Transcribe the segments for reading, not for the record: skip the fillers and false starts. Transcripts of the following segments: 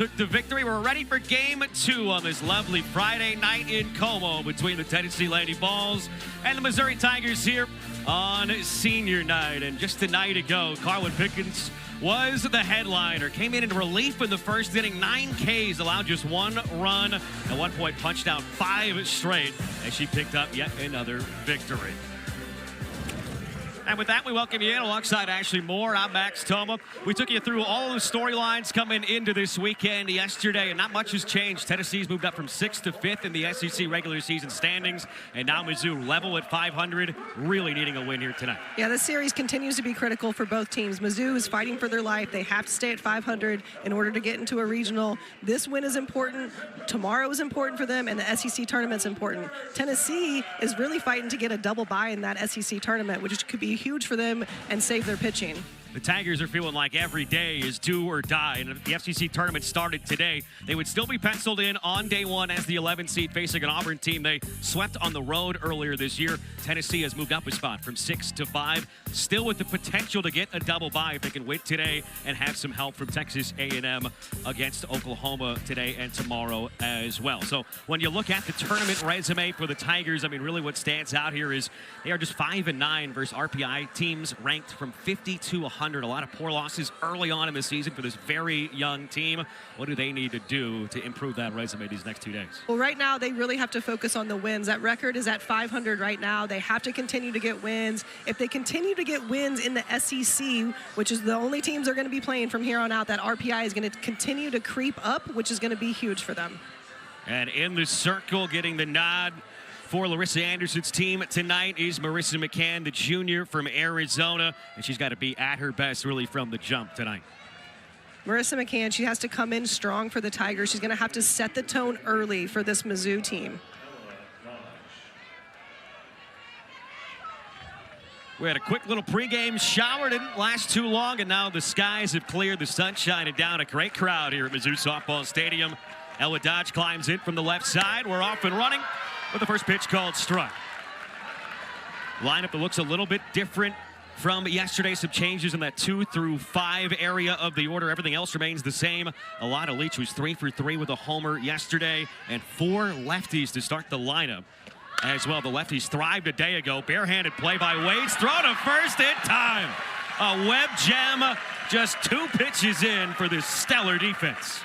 Took the victory. We're ready for game 2 on this lovely Friday night in Como between the Tennessee Lady Vols and the Missouri Tigers here on senior night. And just a night ago, Carlin Pickens was the headliner. Came in relief in the first inning, 9 Ks, allowed just 1 run. At one point punched out 5 straight as she picked up yet another victory. And with that, we welcome you in alongside Ashley Moore. I'm Max Toma. We took you through all the storylines coming into this weekend yesterday, and not much has changed. Tennessee's moved up from 6th to 5th in the SEC regular season standings, and now Mizzou level at 500, really needing a win here tonight. Yeah, this series continues to be critical for both teams. Mizzou is fighting for their life. They have to stay at 500 in order to get into a regional. This win is important. Tomorrow is important for them, and the SEC tournament's important. Tennessee is really fighting to get a double bye in that SEC tournament, which could be huge for them and save their pitching. The Tigers are feeling like every day is do or die. And if the FCC tournament started today, they would still be penciled in on day 1 as the 11th seed facing an Auburn team they swept on the road earlier this year. Tennessee has moved up a spot from 6 to 5, still with the potential to get a double bye if they can win today and have some help from Texas A&M against Oklahoma today and tomorrow as well. So when you look at the tournament resume for the Tigers, I mean, really what stands out here is they are just 5-9 versus RPI teams ranked from 50 to 100. A lot of poor losses early on in the season for this very young team. What do they need to do to improve that resume these next 2 days? Well, right now, they really have to focus on the wins. That record is at 500 right now. They have to continue to get wins. If they continue to get wins in the SEC, which is the only teams they're going to be playing from here on out, that RPI is going to continue to creep up, which is going to be huge for them. And in the circle, getting the nod for Larissa Anderson's team tonight is Marissa McCann, the junior from Arizona, and she's got to be at her best really from the jump tonight. Marissa McCann, she has to come in strong for the Tigers. She's going to have to set the tone early for this Mizzou team. We had a quick little pregame shower, didn't last too long, and now the skies have cleared, the sun shining down. A great crowd here at Mizzou Softball Stadium. Ella Dodge climbs in from the left side. We're off and running with the first pitch called strike. Lineup that looks a little bit different from yesterday. Some changes in that 2 through 5 area of the order. Everything else remains the same. Alana Leach was 3 for 3 with a homer yesterday, and 4 lefties to start the lineup as well. The lefties thrived a day ago. Barehanded play by Waits. Throw to first in time. A web gem, just 2 pitches in for this stellar defense.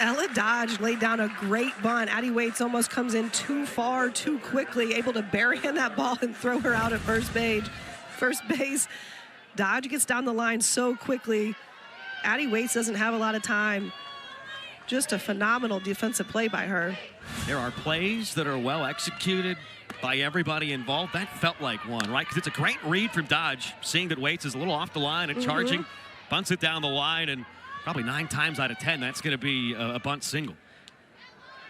Ella Dodge laid down a great bunt. Addie Waits almost comes in too far, too quickly, able to barehand that ball and throw her out at first base. Dodge gets down the line so quickly. Addie Waits doesn't have a lot of time. Just a phenomenal defensive play by her. There are plays that are well executed by everybody involved. That felt like one, right? Because it's a great read from Dodge, seeing that Waits is a little off the line and charging, bunts it down the line, and probably 9 times out of 10, that's going to be a bunt single.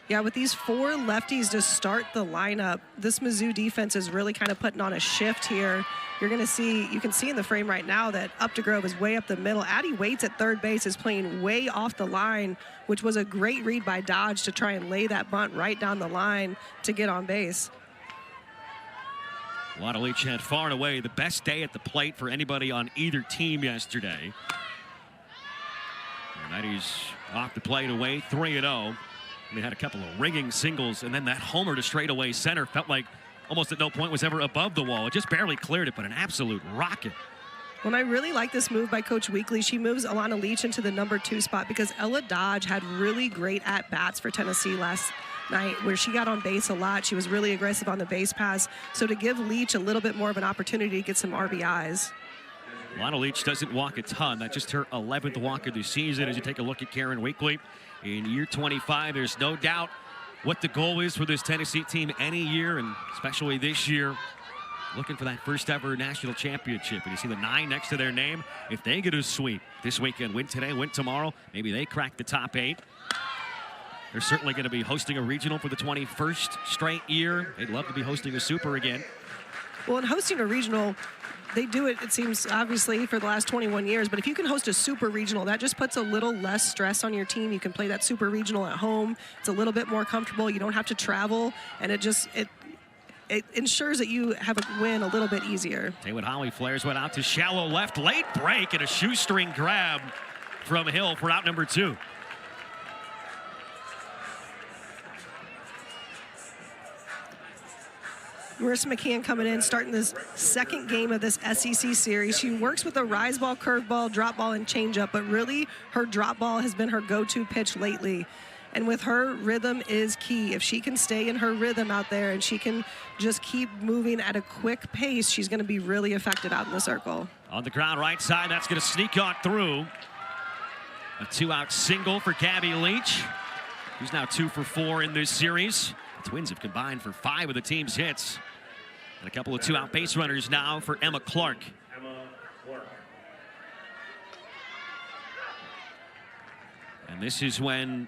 Yeah, with these 4 lefties to start the lineup, this Mizzou defense is really kind of putting on a shift here. You're going to see, you can see in the frame right now that Updegrove is way up the middle. Addie Waits at third base is playing way off the line, which was a great read by Dodge to try and lay that bunt right down the line to get on base. Alana Leach had far and away the best day at the plate for anybody on either team yesterday. And he's off the plate away, 3-0. They had a couple of ringing singles, and then that homer to straightaway center felt like almost at no point was ever above the wall. It just barely cleared it, but an absolute rocket. Well, I really like this move by Coach Weekly. She moves Alana Leach into the number 2 spot because Ella Dodge had really great at-bats for Tennessee last night where she got on base a lot. She was really aggressive on the base pass. So to give Leach a little bit more of an opportunity to get some RBIs. Alana Leach doesn't walk a ton. That's just her 11th walk of the season. As you take a look at Karen Weekly, in year 25, there's no doubt what the goal is for this Tennessee team any year, and especially this year, looking for that first ever national championship. And you see the 9 next to their name. If they get a sweep this weekend, win today, win tomorrow, maybe they crack the top 8. They're certainly going to be hosting a regional for the 21st straight year. They'd love to be hosting a super again. Well, in hosting a regional, they do it, it seems, obviously, for the last 21 years. But if you can host a super regional, that just puts a little less stress on your team. You can play that super regional at home. It's a little bit more comfortable. You don't have to travel. And it ensures that you have a win a little bit easier. Taywin Holly flares one out to shallow left. Late break and a shoestring grab from Hill for out number 2. Marissa McCann coming in, starting this second game of this SEC series. She works with a rise ball, curve ball, drop ball, and changeup, but really her drop ball has been her go-to pitch lately. And with her, rhythm is key. If she can stay in her rhythm out there and she can just keep moving at a quick pace, she's going to be really effective out in the circle. On the ground right side, that's going to sneak on through. A 2-out single for Gabby Leach, who's now 2 for 4 in this series. The Twins have combined for 5 of the team's hits. And a couple of 2-out base runners now for Emma Clark. And this is when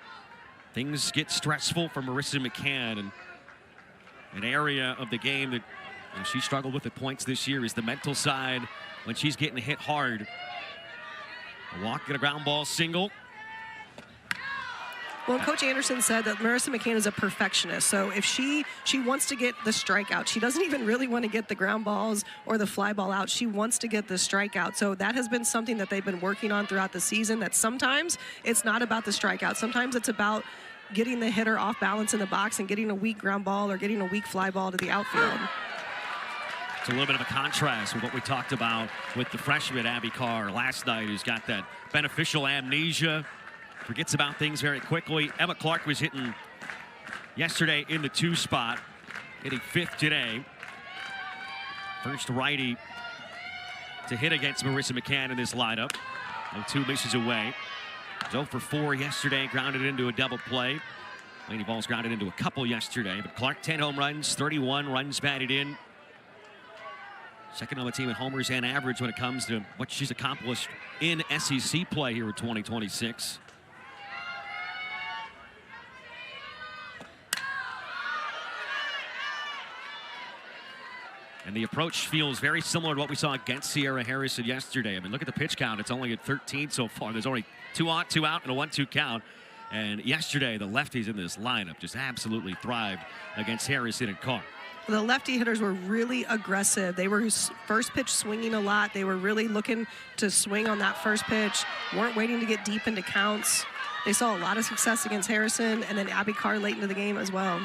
things get stressful for Marissa McCann, and an area of the game that she struggled with at points this year is the mental side when she's getting hit hard. A walk and a ground ball single. Well, Coach Anderson said that Marissa McCann is a perfectionist. So if she wants to get the strikeout, she doesn't even really want to get the ground balls or the fly ball out. She wants to get the strikeout. So that has been something that they've been working on throughout the season, that sometimes it's not about the strikeout. Sometimes it's about getting the hitter off balance in the box and getting a weak ground ball or getting a weak fly ball to the outfield. It's a little bit of a contrast with what we talked about with the freshman Abby Carr last night, who's got that beneficial amnesia, forgets about things very quickly. Emma Clark was hitting yesterday in the 2 spot, hitting 5th today. First righty to hit against Marissa McCann in this lineup. No 2 misses away. 0 for 4 yesterday, grounded into a double play. Lady Vols grounded into a couple yesterday, but Clark 10 home runs, 31 runs batted in. Second on the team in homers and average when it comes to what she's accomplished in SEC play here in 2026. And the approach feels very similar to what we saw against Sierra Harrison yesterday. I mean, look at the pitch count. It's only at 13 so far. There's only 2 on, 2 out, and a 1-2 count. And yesterday, the lefties in this lineup just absolutely thrived against Harrison and Carr. The lefty hitters were really aggressive. They were first pitch swinging a lot. They were really looking to swing on that first pitch, weren't waiting to get deep into counts. They saw a lot of success against Harrison and then Abby Carr late into the game as well.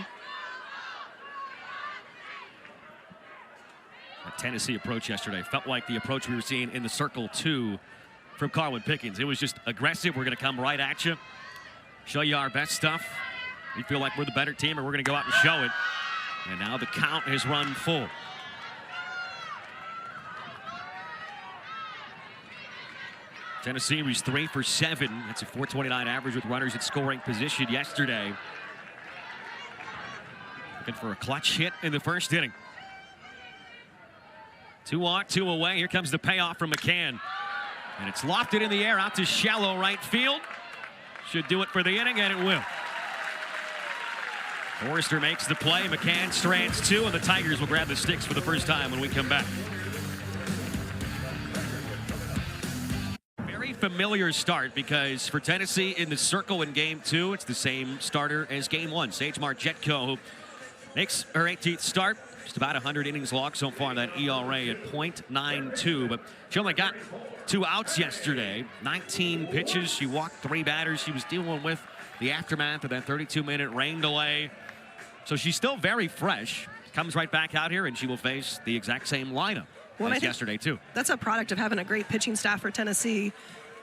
A Tennessee approach yesterday felt like the approach we were seeing in the circle 2 from Carwyn Pickens. It was just aggressive. We're going to come right at you, show you our best stuff. We feel like we're the better team, and we're going to go out and show it. And now the count has run full. Tennessee was 3 for 7. That's a .429 average with runners in scoring position yesterday. Looking for a clutch hit in the first inning. 2 on, 2 away. Here comes the payoff from McCann. And it's lofted in the air out to shallow right field. Should do it for the inning, and it will. Forrester makes the play. McCann strands 2, and the Tigers will grab the sticks for the first time when we come back. Very familiar start, because for Tennessee in the circle in game 2, it's the same starter as game 1. Sage Marjetko, who makes her 18th start. Just about 100 innings logged so far, that ERA at .92, but she only got 2 outs yesterday. 19 pitches. She walked 3 batters. She was dealing with the aftermath of that 32-minute rain delay. So she's still very fresh. Comes right back out here, and she will face the exact same lineup as yesterday, too. That's a product of having a great pitching staff for Tennessee.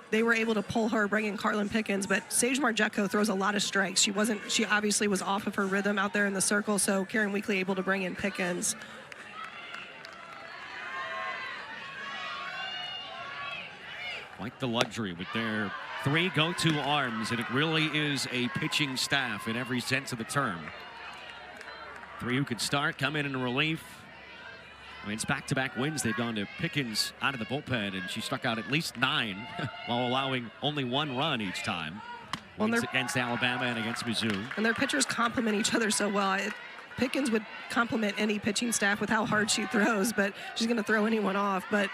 They were able to pull her, bring in Carwyn Pickens, but Sage Marjetko throws a lot of strikes. She obviously was off of her rhythm out there in the circle, so Karen Weekly able to bring in Pickens. Quite the luxury with their 3 go-to arms, and it really is a pitching staff in every sense of the term. 3 who could start, come in relief. I mean, it's back-to-back wins. They've gone to Pickens out of the bullpen, and she struck out at least 9 while allowing only 1 run each time. Well, against Alabama and against Mizzou. And their pitchers complement each other so well. Pickens would complement any pitching staff with how hard she throws, but she's going to throw anyone off. But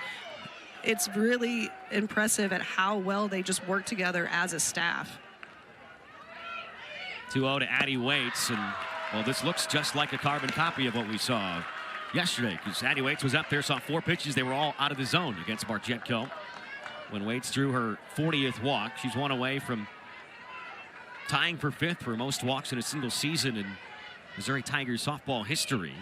it's really impressive at how well they just work together as a staff. 2-0 to Addie Waits, and well, this looks just like a carbon copy of what we saw yesterday, because Addie Waits was up there, saw 4 pitches. They were all out of the zone against Marjetko. When Waits drew her 40th walk, she's 1 away from tying for 5th for most walks in a single season in Missouri Tigers softball history.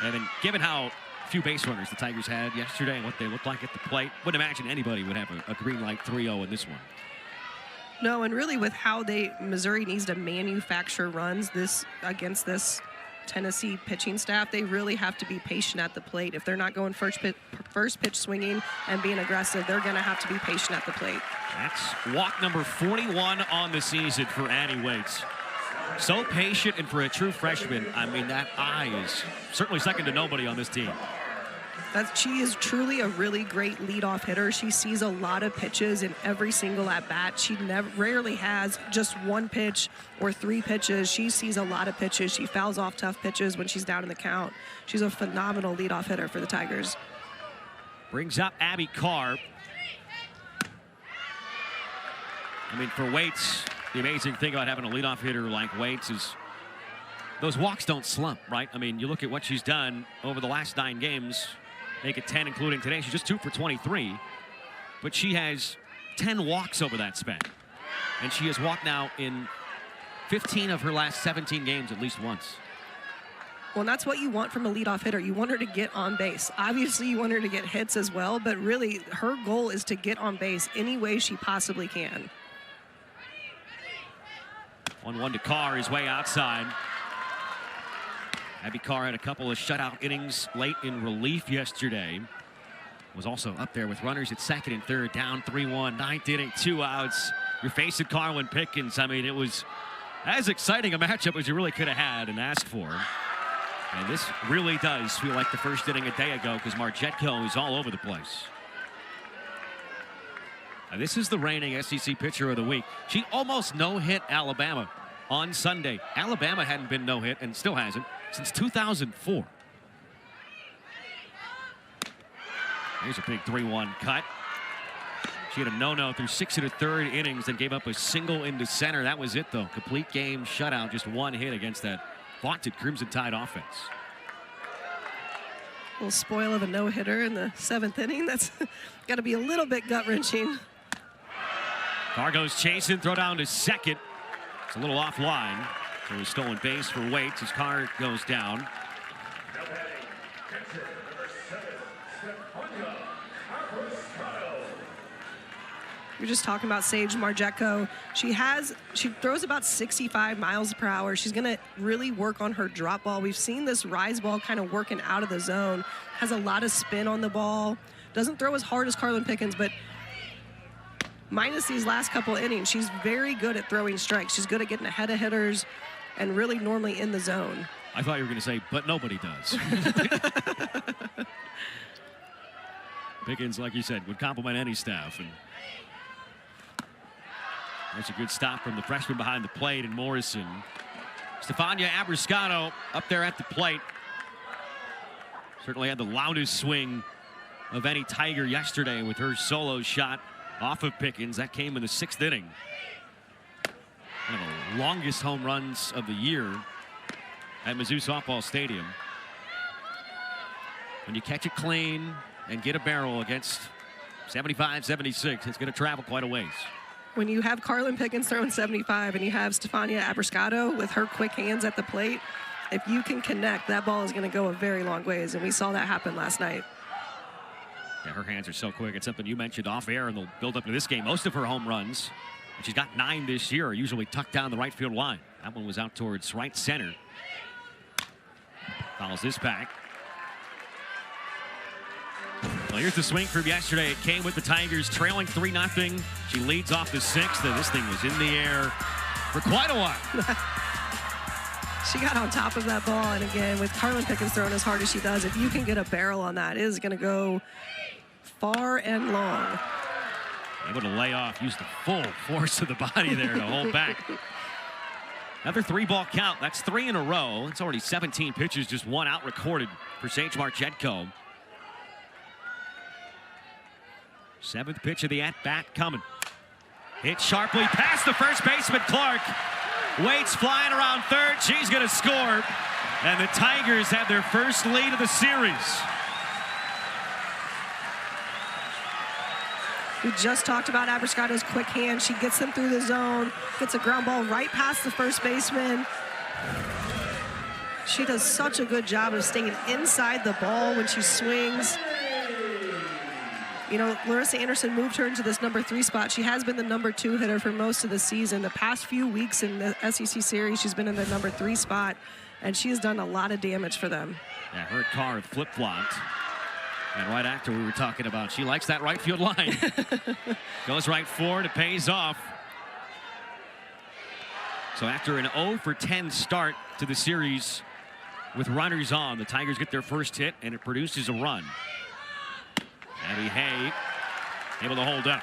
And then given how few base runners the Tigers had yesterday and what they looked like at the plate, wouldn't imagine anybody would have a green light 3-0 in this one. No, and really with how Missouri needs to manufacture runs against this Tennessee pitching staff, they really have to be patient at the plate. If they're not going first pitch swinging and being aggressive, they're going to have to be patient at the plate. That's walk number 41 on the season for Annie Waits. So patient, and for a true freshman, I mean, that eye is certainly second to nobody on this team. She is truly a really great leadoff hitter. She sees a lot of pitches in every single at-bat. She rarely has just one pitch or 3 pitches. She sees a lot of pitches. She fouls off tough pitches when she's down in the count. She's a phenomenal leadoff hitter for the Tigers. Brings up Abby Carr. I mean, for Waits, the amazing thing about having a leadoff hitter like Waits is those walks don't slump, right? I mean, you look at what she's done over the last 9 games, make it 10, including today. She's just 2 for 23, but she has 10 walks over that span. And she has walked now in 15 of her last 17 games at least once. Well, that's what you want from a leadoff hitter. You want her to get on base. Obviously, you want her to get hits as well, but really, her goal is to get on base any way she possibly can. 1-1 to Carr, his way outside. Abby Carr had a couple of shutout innings late in relief yesterday. Was also up there with runners at second and third, down 3-1, 9th inning, 2 outs. You're facing Carlin Pickens. I mean, it was as exciting a matchup as you really could have had and asked for. And this really does feel like the first inning a day ago because Margetco is all over the place. Now, this is the reigning SEC pitcher of the week. She almost no-hit Alabama on Sunday. Alabama hadn't been no-hit and still hasn't since 2004. Here's a big 3-1 cut. She had a no-no through 6 1/3 innings and gave up a single into center. That was it, though. Complete game shutout, just 1 hit against that vaunted Crimson Tide offense. A little spoil of a no-hitter in the 7th inning. That's got to be a little bit gut-wrenching. Carr goes chasing, throw down to second. It's a little offline. So a stolen base for Waits as Carr goes down. You're just talking about Sage Margetco. She throws about 65 miles per hour. She's going to really work on her drop ball. We've seen this rise ball kind of working out of the zone. Has a lot of spin on the ball. Doesn't throw as hard as Carlin Pickens, but minus these last couple innings, she's very good at throwing strikes. She's good at getting ahead of hitters and really normally in the zone. I thought you were going to say, but nobody does. Pickens, like you said, would compliment any staff. And there's a good stop from the freshman behind the plate and Morrison. Stefania Abriscato up there at the plate. Certainly had the loudest swing of any Tiger yesterday with her solo shot off of Pickens. That came in the 6th inning. One of the longest home runs of the year at Mizzou Softball Stadium. When you catch it clean and get a barrel against 75, 76, it's going to travel quite a ways. When you have Carlin Pickens throwing 75 and you have Stefania Abriscato with her quick hands at the plate, if you can connect, that ball is going to go a very long ways, and we saw that happen last night. Yeah, her hands are so quick. It's something you mentioned off air in the build up to this game. Most of her home runs, and she's got 9 this year, are usually tucked down the right field line. That one was out towards right center. Fouls this back. Well, here's the swing from yesterday. It came with the Tigers trailing 3-0. She leads off the 6th, and this thing was in the air for quite a while. She got on top of that ball, and again, with Carlin Pickens throwing as hard as she does, if you can get a barrel on that, it is going to go far and long. Able to lay off, use the full force of the body there to hold back. Another 3-ball count. That's 3 in a row. It's already 17 pitches, just 1 out recorded for Sage Margetco. 7th pitch of the at-bat coming. Hit sharply past the first baseman, Clark. Waits flying around third. She's going to score. And the Tigers have their first lead of the series. We just talked about Abriscato's quick hand. She gets them through the zone, gets a ground ball right past the first baseman. She does such a good job of staying inside the ball when she swings. You know, Larissa Anderson moved her into this number 3 spot. She has been the number 2 hitter for most of the season. The past few weeks in the SEC series, she's been in the number 3 spot, and she has done a lot of damage for them. Yeah, her car flip-flopped. And right after we were talking about, she likes that right field line. Goes right forward, it pays off. So after an 0 for 10 start to the series with runners on, the Tigers get their first hit, and it produces a run. Abby Hay able to hold up.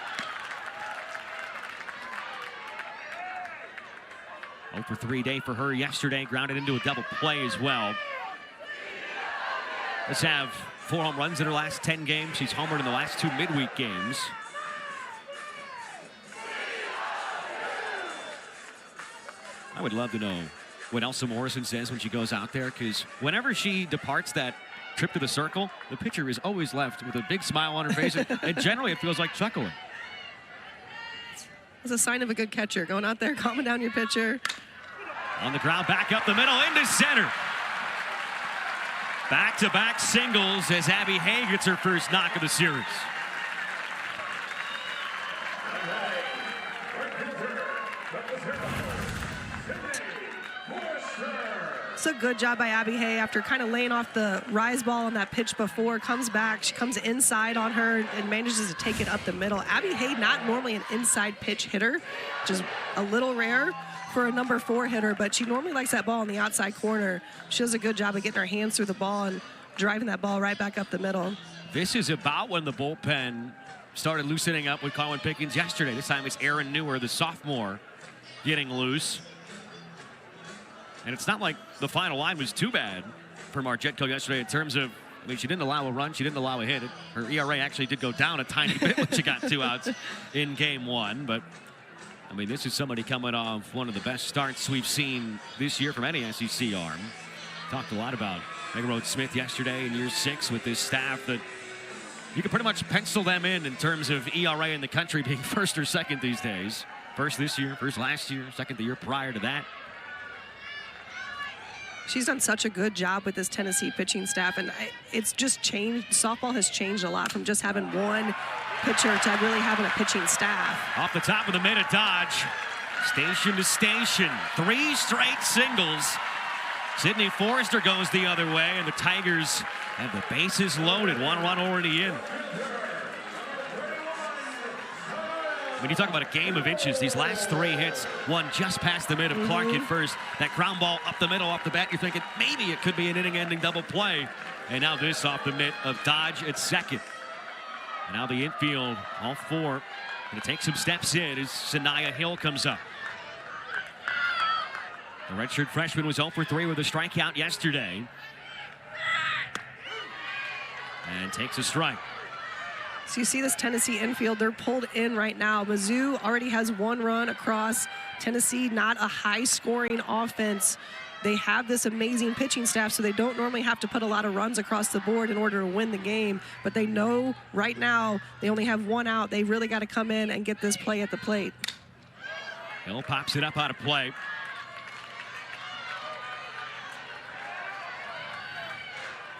0 for 3 day for her yesterday, grounded into a double play as well. Let's have 4 home runs in her last 10 games. She's homered in the last 2 midweek games. I would love to know what Elsa Morrison says when she goes out there, because whenever she departs that trip to the circle, the pitcher is always left with a big smile on her face, and generally it feels like chuckling. It's a sign of a good catcher, going out there, calming down your pitcher. On the ground, back up the middle, into center. Back-to-back singles as Abby Hay gets her first knock of the series. It's a good job by Abby Hay after kind of laying off the rise ball on that pitch before. Comes back, she comes inside on her and manages to take it up the middle. Abby Hay, not normally an inside pitch hitter, which is a little rare for a number 4 hitter, but she normally likes that ball in the outside corner. She does a good job of getting her hands through the ball and driving that ball right back up the middle. This is about when the bullpen started loosening up with Colin Pickens yesterday. This time it's Aaron Newer, the sophomore, getting loose. And it's not like the final line was too bad for Margetco yesterday in terms of, I mean, she didn't allow a run, she didn't allow a hit. Her ERA actually did go down a tiny bit when she got 2 outs in game 1. But, I mean, this is somebody coming off one of the best starts we've seen this year from any SEC arm. Talked a lot about Megan Rhodes-Smith yesterday in year 6 with this staff that you can pretty much pencil them in terms of ERA in the country being first or second these days. First this year, first last year, second the year prior to that. She's done such a good job with this Tennessee pitching staff, and it's just changed. Softball has changed a lot from just having one pitcher to really having a pitching staff. Off the top of the mid at Dodge, station to station, 3 straight singles. Sydney Forrester goes the other way, and the Tigers have the bases loaded. 1 run already in. When you talk about a game of inches, these last 3 hits, one just past the mid of Clark at first. That ground ball up the middle off the bat, you're thinking maybe it could be an inning-ending double play. And now this off the mid of Dodge at second. And now the infield, all 4, going to take some steps in as Sanaya Hill comes up. The redshirt freshman was 0 for 3 with a strikeout yesterday. And takes a strike. So you see this Tennessee infield, they're pulled in right now. Mizzou already has 1 run across. Tennessee, not a high-scoring offense. They have this amazing pitching staff, so they don't normally have to put a lot of runs across the board in order to win the game. But they know right now they only have 1 out. They really got to come in and get this play at the plate. Hill pops it up out of play.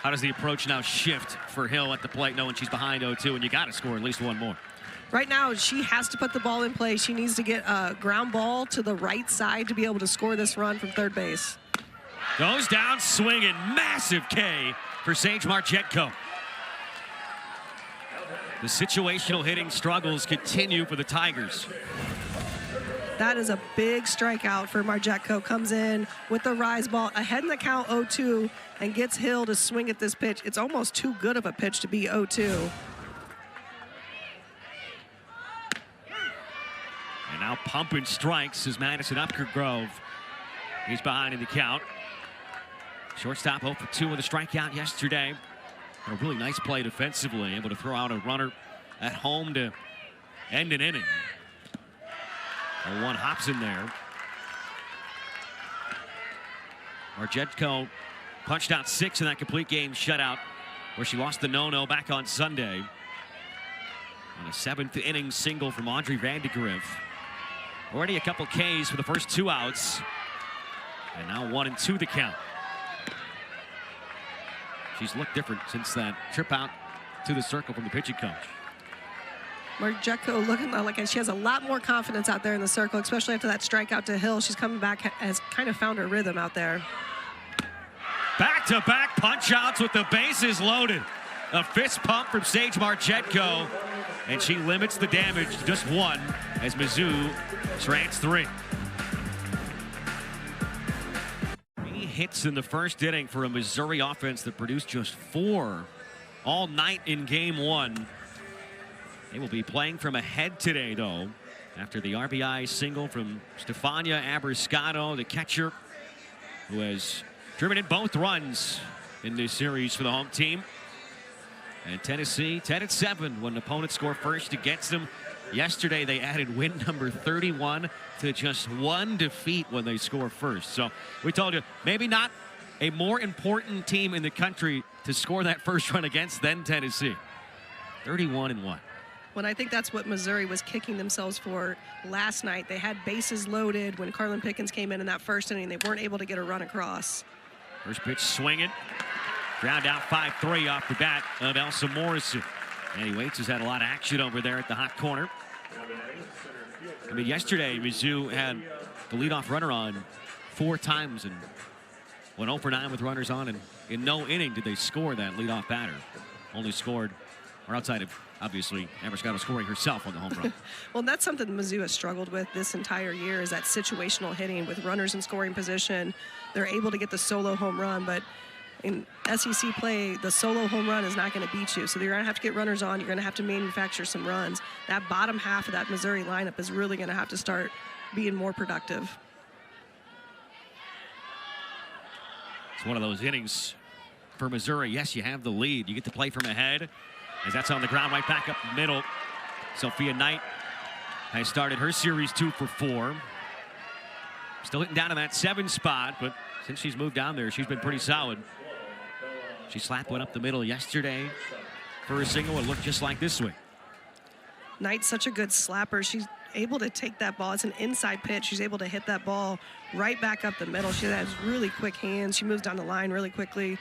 How does the approach now shift for Hill at the plate, knowing she's behind 0-2, and you got to score at least 1 more? Right now, she has to put the ball in play. She needs to get a ground ball to the right side to be able to score this run from third base. Goes down swinging. Massive K for Sage Margetco. The situational hitting struggles continue for the Tigers. That is a big strikeout for Margetco. Comes in with the rise ball ahead in the count 0-2 and gets Hill to swing at this pitch. It's almost too good of a pitch to be 0-2. And now pumping strikes is Madison Upgrove. He's behind in the count. Shortstop 0 for 2 with a strikeout yesterday. A really nice play defensively, able to throw out a runner at home to end an inning. And 1 hops in there. Margetco punched out 6 in that complete game shutout where she lost the no-no back on Sunday. On a 7th inning single from Audrey Vandegrift. Already a couple Ks for the first 2 outs. And now 1-2 the count. She's looked different since that trip out to the circle from the pitching coach. Margetko looking like she has a lot more confidence out there in the circle, especially after that strikeout to Hill. She's coming back, has kind of found her rhythm out there. Back-to-back punch-outs with the bases loaded. A fist pump from Sage Margetko, and she limits the damage to just one as Mizzou trans 3. 3 hits in the first inning for a Missouri offense that produced just 4 all night in game 1. They will be playing from ahead today, though, after the RBI single from Stefania Abriscato, the catcher, who has driven in both runs in this series for the home team. And Tennessee 10-7 when opponents score first against them. Yesterday, they added win number 31 to just 1 defeat when they score first. So we told you, maybe not a more important team in the country to score that first run against than Tennessee. 31-1. Well, I think that's what Missouri was kicking themselves for last night. They had bases loaded when Carlin Pickens came in that first inning. They weren't able to get a run across. First pitch swinging. Ground out 5-3 off the bat of Elsa Morrison. Andy Waits has had a lot of action over there at the hot corner. I mean, yesterday, Mizzou had the leadoff runner on 4 times and went 0 for 9 with runners on, and in no inning did they score that leadoff batter. Only scored, or outside of, obviously, Abriscato scoring herself on the home run. Well, that's something Mizzou has struggled with this entire year, is that situational hitting with runners in scoring position. They're able to get the solo home run, but in SEC play, the solo home run is not going to beat you. So you're going to have to get runners on. You're going to have to manufacture some runs. That bottom half of that Missouri lineup is really going to have to start being more productive. It's one of those innings for Missouri. Yes, you have the lead. You get to play from ahead, as that's on the ground right back up the middle. Sophia Knight has started her series 2 for 4. Still hitting down in that 7 spot, but since she's moved down there, she's been pretty solid. She slapped one up the middle yesterday for a single. It looked just like this way. Knight's such a good slapper. She's able to take that ball. It's an inside pitch. She's able to hit that ball right back up the middle. She has really quick hands. She moves down the line really quickly.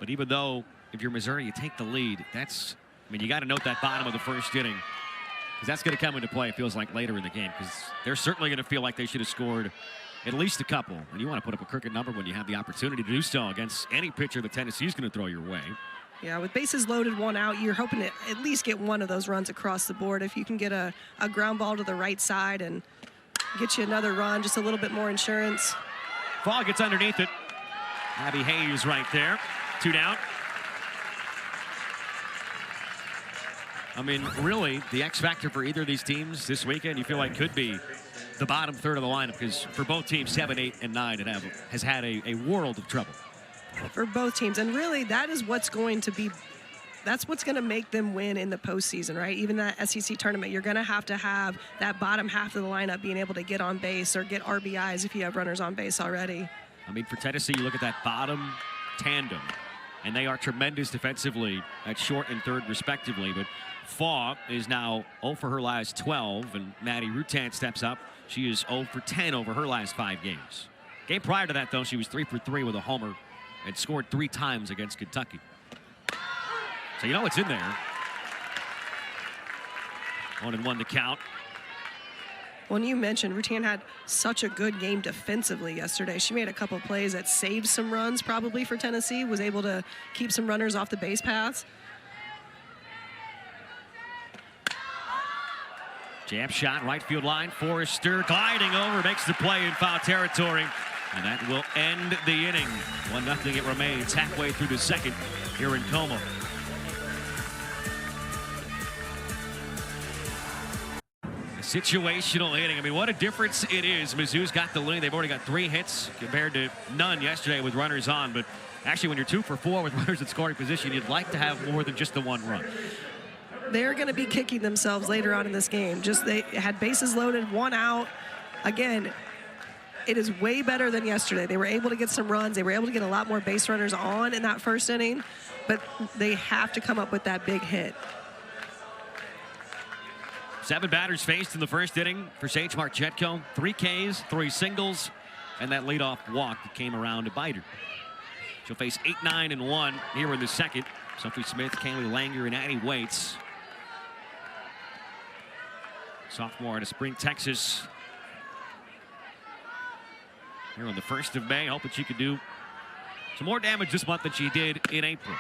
But even though, if you're Missouri, you take the lead, that's, I mean, you got to note that bottom of the first inning, because that's going to come into play, it feels like, later in the game, because they're certainly going to feel like they should have scored at least a couple. And you want to put up a crooked number when you have the opportunity to do so against any pitcher that Tennessee's going to throw your way. Yeah, with bases loaded, 1 out, you're hoping to at least get one of those runs across the board. If you can get a ground ball to the right side and get you another run, just a little bit more insurance. Fall gets underneath it. Abby Hayes right there. 2 down. I mean, really, the X factor for either of these teams this weekend, you feel like could be the bottom third of the lineup, because for both teams, 7, 8, and 9 has had a world of trouble. For both teams, and really that is what's going to be, that's what's going to make them win in the postseason, right? Even that SEC tournament, you're going to have that bottom half of the lineup being able to get on base or get RBIs if you have runners on base already. I mean, for Tennessee, you look at that bottom tandem, and they are tremendous defensively at short and third respectively, but Faw is now 0 for her last 12, and Maddie Rutan steps up. She is 0 for 10 over her last 5 games. Game prior to that, though, she was 3 for 3 with a homer and scored 3 times against Kentucky. So you know it's in there. 1-1 to count. When you mentioned Rutan had such a good game defensively yesterday. She made a couple of plays that saved some runs probably for Tennessee, was able to keep some runners off the base paths. Jab shot, right field line. Forrester gliding over, makes the play in foul territory. And that will end the inning. 1-0 it remains halfway through the second here in Como. Situational hitting. I mean, what a difference it is. Mizzou's got the lead. They've already got 3 hits compared to none yesterday with runners on. But actually, when you're 2 for 4 with runners in scoring position, you'd like to have more than just the 1 run. They're going to be kicking themselves later on in this game. Just they had bases loaded, 1 out. Again, it is way better than yesterday. They were able to get some runs. They were able to get a lot more base runners on in that first inning, but they have to come up with that big hit. 7 batters faced in the first inning for Sage Margetko. 3 Ks, 3 singles, and that leadoff walk that came around to bite her. She'll face 8-9-1 here in the second. Sophie Smith, Kaylee Langer, and Addie Waits. Sophomore out of Spring, Texas. Here on the 1st of May, hoping she could do some more damage this month than she did in April.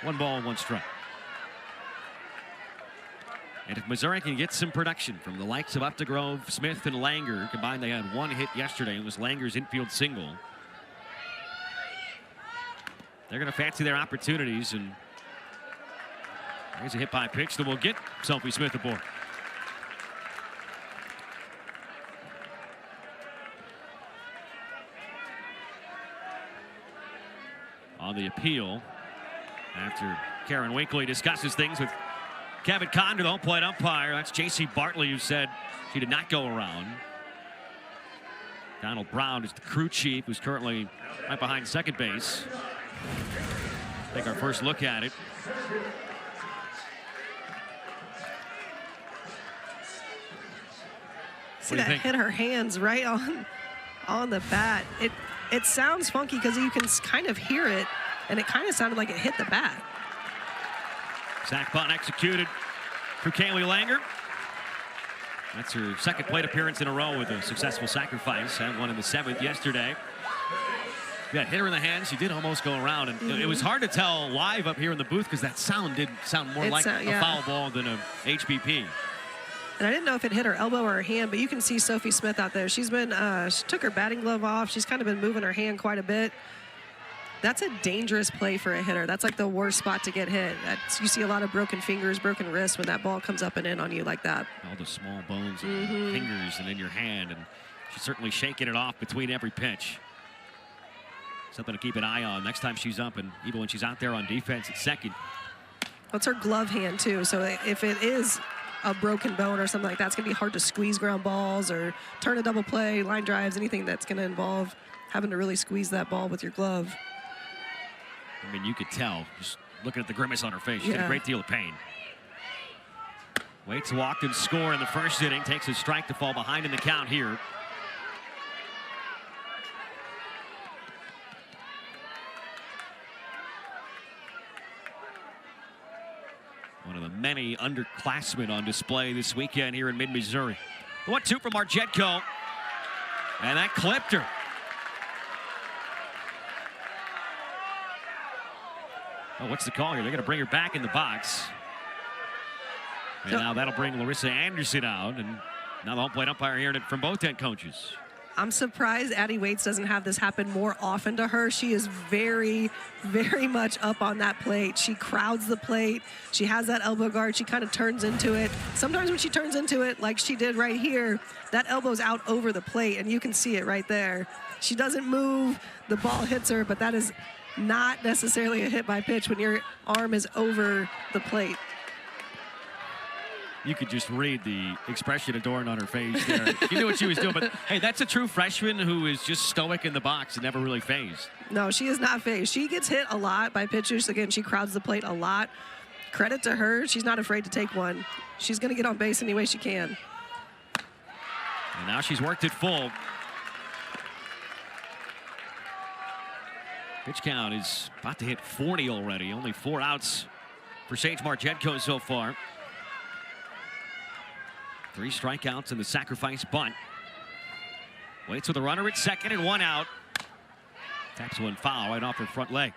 1 ball and 1 strike. And if Missouri can get some production from the likes of Updegrove, Smith, and Langer, combined they had 1 hit yesterday. It was Langer's infield single. They're going to fancy their opportunities, and there's a hit by pitch that will get Sophie Smith aboard. On the appeal, after Karen Winkley discusses things with Kevin Condon, the home plate umpire. That's J.C. Bartley, who said she did not go around. Donald Brown is the crew chief, who's currently right behind second base. Take our first look at it. See that hit her hands right on the bat. It sounds funky because you can kind of hear it, and it kind of sounded like it hit the bat. Sac bunt executed for Kaylee Langer. That's her second plate appearance in a row with a successful sacrifice. Had one in the 7th yesterday. Yeah, hit her in the hands. She did almost go around, and it was hard to tell live up here in the booth because that sound did sound more like a foul ball than a HBP. And I didn't know if it hit her elbow or her hand, but you can see Sophie Smith out there. She's been, she took her batting glove off. She's kind of been moving her hand quite a bit. That's a dangerous play for a hitter. That's like the worst spot to get hit. You see a lot of broken fingers, broken wrists when that ball comes up and in on you like that. All the small bones in your fingers and in your hand, and she's certainly shaking it off between every pitch. Something to keep an eye on next time she's up, and even when she's out there on defense at second. It's her glove hand too, so if it is a broken bone or something like that, it's going to be hard to squeeze ground balls or turn a double play, line drives, anything that's going to involve having to really squeeze that ball with your glove. I mean, you could tell just looking at the grimace on her face. She's in a great deal of pain. Waits walked and scored in the first inning. Takes a strike to fall behind in the count here. One of the many underclassmen on display this weekend here in mid-Missouri. 1-2 from Marjetko. And that clipped her. Oh, what's the call here? They're going to bring her back in the box. And now that'll bring Larissa Anderson out. And now the home plate umpire hearing it from both end coaches. I'm surprised Addie Waits doesn't have this happen more often to her. She is very, very much up on that plate. She crowds the plate. She has that elbow guard. She kind of turns into it. Sometimes when she turns into it, like she did right here, that elbow's out over the plate, and you can see it right there. She doesn't move. The ball hits her, but that is not necessarily a hit by pitch when your arm is over the plate. You could just read the expression adorned on her face there. She knew what she was doing, but hey, that's a true freshman who is just stoic in the box and never really phased. No, she is not phased. She gets hit a lot by pitchers. Again, she crowds the plate a lot. Credit to her. She's not afraid to take one. She's going to get on base any way she can. And now she's worked it full. Pitch count is about to hit 40 already. Only 4 outs for Sage Marjetko so far. 3 strikeouts in the sacrifice bunt. Waits with a runner at second and 1 out. Taps one foul right off her front leg.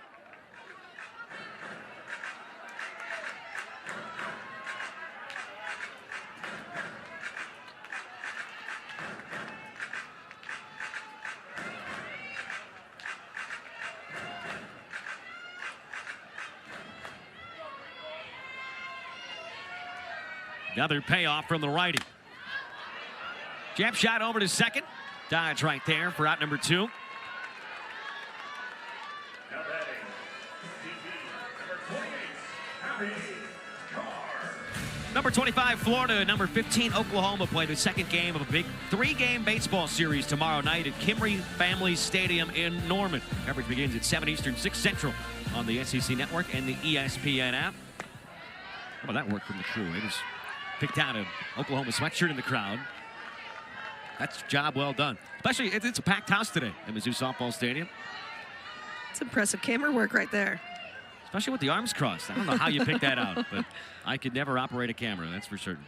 Another payoff from the righty. Jab shot over to second. Dodge right there for out number 2. Number 25, Florida. Number 15, Oklahoma play the second game of a big 3-game baseball series tomorrow night at Kimry Family Stadium in Norman. Coverage begins at 7 Eastern, 6 Central on the SEC Network and the ESPN app. How about that work from the crew? They just picked out an Oklahoma sweatshirt in the crowd. That's a job well done. Especially, it's a packed house today at Mizzou Softball Stadium. It's impressive camera work right there. Especially with the arms crossed. I don't know how you pick that out, but I could never operate a camera, that's for certain.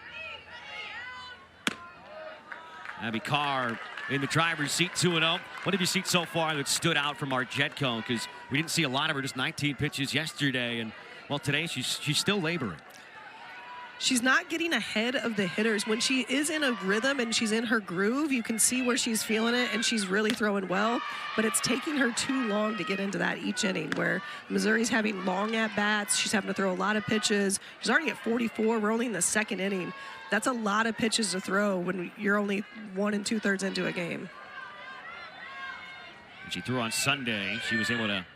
Abby Carr in the driver's seat, 2-0. What have you seen so far that stood out from Margetco? Because we didn't see a lot of her, just 19 pitches yesterday. And, well, today she's still laboring. She's not getting ahead of the hitters. When she is in a rhythm and she's in her groove, you can see where she's feeling it, and she's really throwing well. But it's taking her too long to get into that each inning, where Missouri's having long at-bats. She's having to throw a lot of pitches. She's already at 44. We're only in the second inning. That's a lot of pitches to throw when you're only 1 2/3 into a game. When she threw on Sunday, she was able to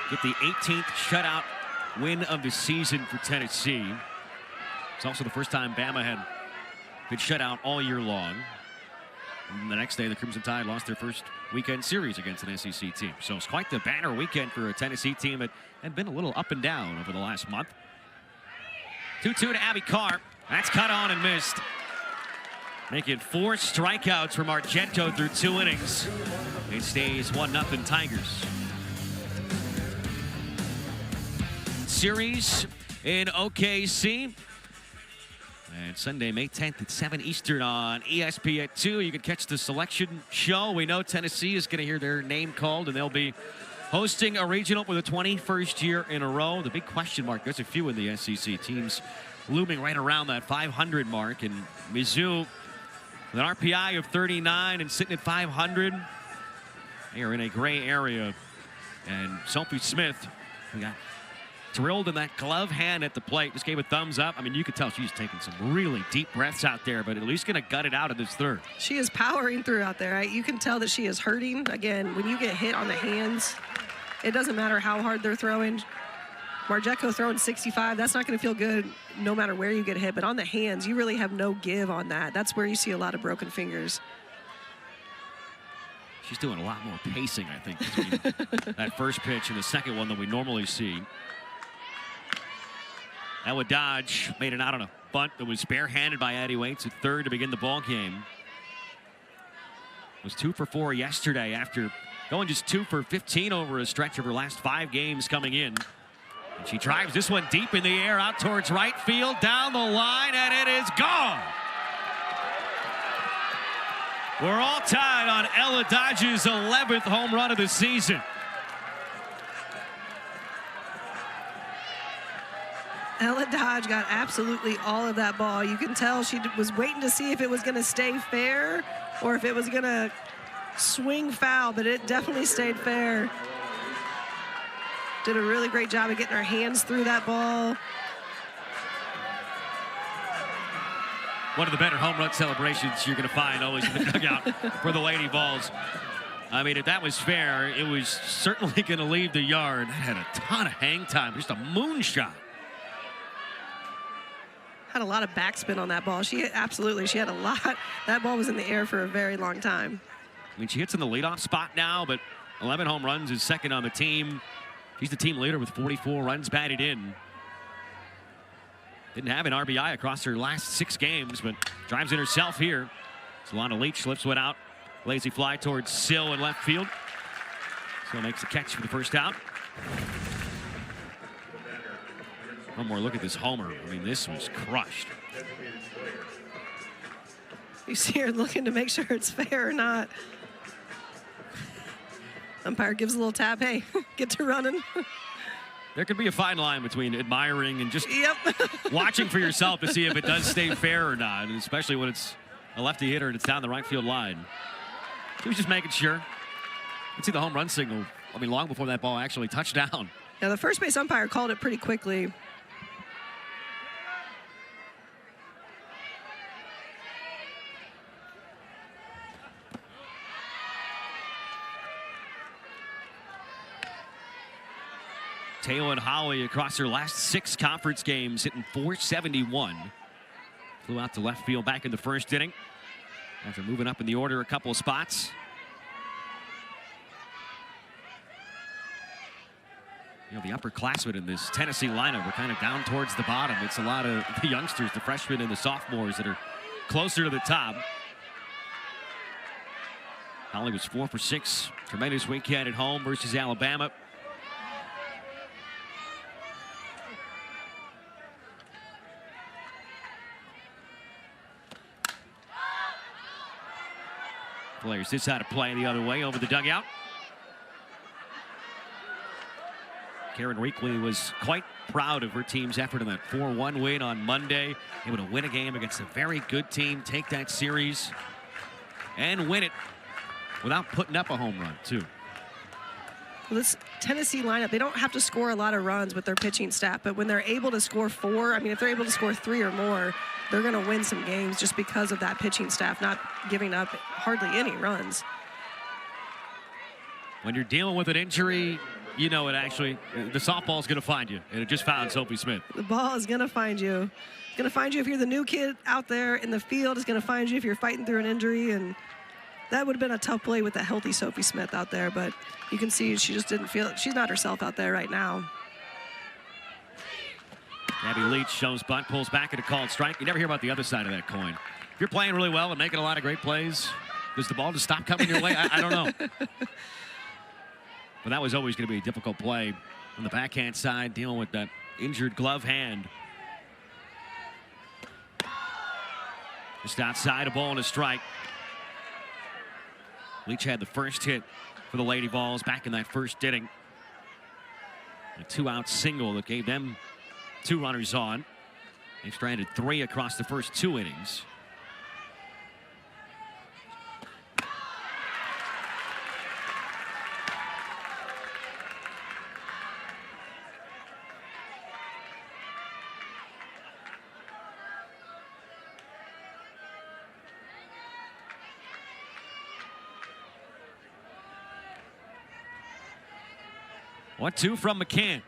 get the 18th shutout win of the season for Tennessee. It's also the first time Bama had been shut out all year long. And the next day, the Crimson Tide lost their first weekend series against an SEC team. So it's quite the banner weekend for a Tennessee team that had been a little up and down over the last month. 2-2 to Abby Carr. That's cut on and missed. Making 4 strikeouts from Margetco through 2 innings. It stays 1-0 Tigers. Series in OKC. And Sunday, May 10th at 7 Eastern on ESPN2. You can catch the selection show. We know Tennessee is going to hear their name called, and they'll be hosting a regional for the 21st year in a row. The big question mark, there's a few in the SEC teams looming right around that 500 mark. And Mizzou, with an RPI of 39 and sitting at 500, they are in a gray area. And Sophie Smith, we got thrilled in that glove hand at the plate. Just gave a thumbs up. I mean, you could tell she's taking some really deep breaths out there, but at least going to gut it out in this third. She is powering through out there. You can tell that she is hurting. Again, when you get hit on the hands, it doesn't matter how hard they're throwing. Margetco throwing 65, that's not going to feel good no matter where you get hit. But on the hands, you really have no give on that. That's where you see a lot of broken fingers. She's doing a lot more pacing, I think, between that first pitch and the second one than we normally see. Ella Dodge made it out on a bunt that was barehanded by Addie Waits at third to begin the ball game. Was 2 for 4 yesterday after going just 2 for 15 over a stretch of her last 5 games coming in. And she drives this one deep in the air out towards right field, down the line, and it is gone. We're all tied on Ella Dodge's 11th home run of the season. Ella Dodge got absolutely all of that ball. You can tell she was waiting to see if it was going to stay fair or if it was going to swing foul, but it definitely stayed fair. Did a really great job of getting her hands through that ball. One of the better home run celebrations you're going to find always in the dugout for the Lady Vols. I mean, if that was fair, it was certainly going to leave the yard. That had a ton of hang time, just a moonshot. Had a lot of backspin on that ball. She had a lot. That ball was in the air for a very long time. I mean, she hits in the leadoff spot now, but 11 home runs is second on the team. She's the team leader with 44 runs batted in. Didn't have an RBI across her last 6 games, but drives in herself here. Solana Leach lifts one out. Lazy fly towards Sill in left field. Sill makes the catch for the first out. One more look at this homer. I mean, this was crushed. You see her looking to make sure it's fair or not. Umpire gives a little tap. Hey, get to running. There could be a fine line between admiring and just watching for yourself to see if it does stay fair or not, and especially when it's a lefty hitter and it's down the right field line. He was just making sure. You can see the home run signal, I mean, long before that ball actually touched down. Yeah, the first base umpire called it pretty quickly. Taylor Holly across her last 6 conference games, hitting .471. Flew out to left field back in the first inning after moving up in the order a couple of spots. You know, the upperclassmen in this Tennessee lineup are kind of down towards the bottom. It's a lot of the youngsters, the freshmen and the sophomores that are closer to the top. Holly was 4 for 6. Tremendous weekend at home versus Alabama. Players this out of play the other way over the dugout. Karen Reekley was quite proud of her team's effort in that 4-1 win on Monday. Able to win a game against a very good team, take that series, and win it without putting up a home run, too. Well, this Tennessee lineup, they don't have to score a lot of runs with their pitching staff, but when they're able to score 4, I mean, if they're able to score 3 or more, they're going to win some games just because of that pitching staff not giving up hardly any runs. When you're dealing with an injury, you know it actually, the softball's going to find you, and it just found Sophie Smith. The ball is going to find you. It's going to find you if you're the new kid out there in the field. It's going to find you if you're fighting through an injury, and that would have been a tough play with a healthy Sophie Smith out there, but you can see she just didn't feel it. She's not herself out there right now. Abby Leach shows bunt, pulls back at a called strike. You never hear about the other side of that coin. If you're playing really well and making a lot of great plays, does the ball just stop coming your way? I don't know. But that was always going to be a difficult play on the backhand side, dealing with that injured glove hand. Just outside, a ball and a strike. Leach had the first hit for the Lady Vols back in that first inning. A 2-out single that gave them 2 runners on. They've stranded 3 across the first 2 innings. One, 2 from McCann.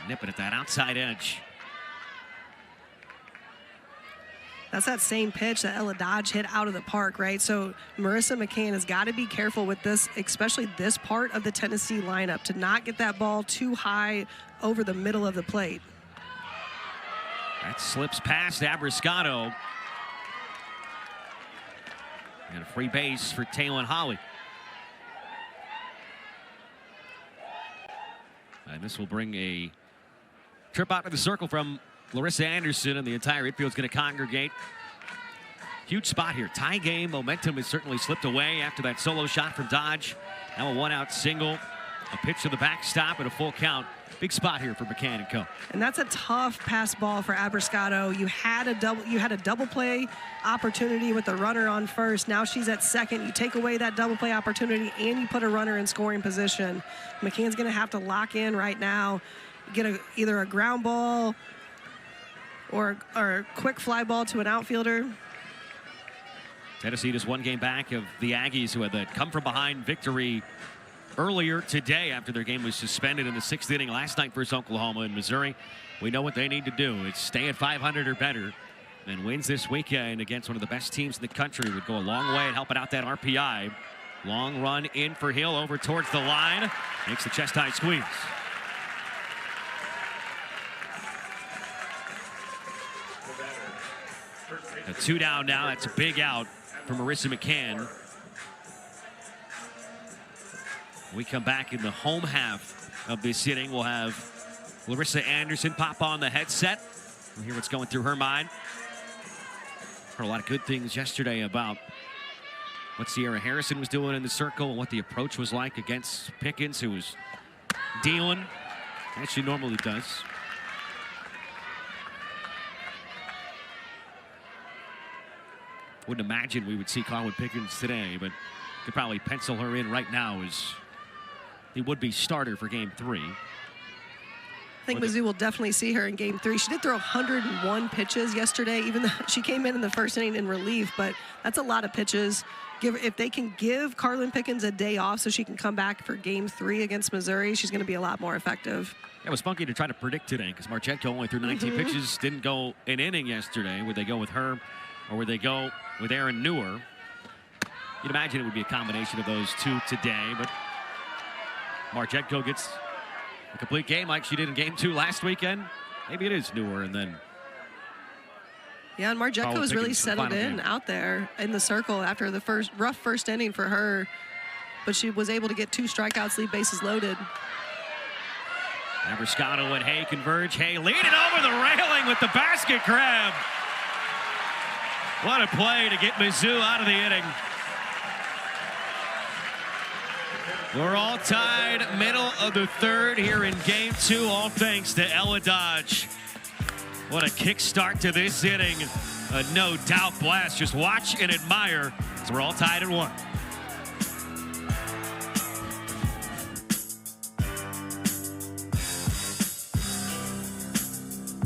Nipping at that outside edge. That's that same pitch that Ella Dodge hit out of the park, right? So Marissa McCann has got to be careful with this, especially this part of the Tennessee lineup, to not get that ball too high over the middle of the plate. That slips past Abriscato. And a free base for Taylor Holly. And this will bring a trip out to the circle from Larissa Anderson, and the entire infield's going to congregate. Huge spot here. Tie game. Momentum has certainly slipped away after that solo shot from Dodge. Now a 1-out single. A pitch to the backstop and a full count. Big spot here for McCann and co. And that's a tough pass ball for Abriscato. You had a double play opportunity with the runner on first. Now she's at second. You take away that double play opportunity and you put a runner in scoring position. McCann's going to have to lock in right now, get either a ground ball or a quick fly ball to an outfielder. Tennessee just 1 game back of the Aggies, who had that come from behind victory earlier today after their game was suspended in the 6th inning last night versus Oklahoma and Missouri. We know what they need to do. It's stay at 500 or better. And wins this weekend against one of the best teams in the country would go a long way in helping out that RPI. Long run in for Hill over towards the line. Makes the chest high squeeze. A 2 down now. That's a big out for Marissa McCann. We come back in the home half of this inning. We'll have Larissa Anderson pop on the headset. We'll hear what's going through her mind. Heard a lot of good things yesterday about what Sierra Harrison was doing in the circle and what the approach was like against Pickens, who was dealing as she normally does. Wouldn't imagine we would see Carlin Pickens today, but could probably pencil her in right now as the would-be starter for Game 3. I think Mizzou will definitely see her in Game 3. She did throw 101 pitches yesterday, even though she came in the first inning in relief, but that's a lot of pitches. If they can give Carlin Pickens a day off so she can come back for Game 3 against Missouri, she's going to be a lot more effective. It was funky to try to predict today because Marchenko only threw 19 pitches, didn't go an inning yesterday. Would they go with her or would they go with Aaron Newer? You'd imagine it would be a combination of those two today, but Marchenko gets a complete game like she did in Game 2 last weekend. Maybe it is Newer, and then yeah, and Marchenko was really settled in out there in the circle after the rough first inning for her, but she was able to get 2 strikeouts, leave bases loaded. Abriscato and Hay converge. Hay leading over the railing with the basket grab. What a play to get Mizzou out of the inning. We're all tied, middle of the third here in game 2, all thanks to Ella Dodge. What a kickstart to this inning. A no-doubt blast. Just watch and admire as we're all tied at 1.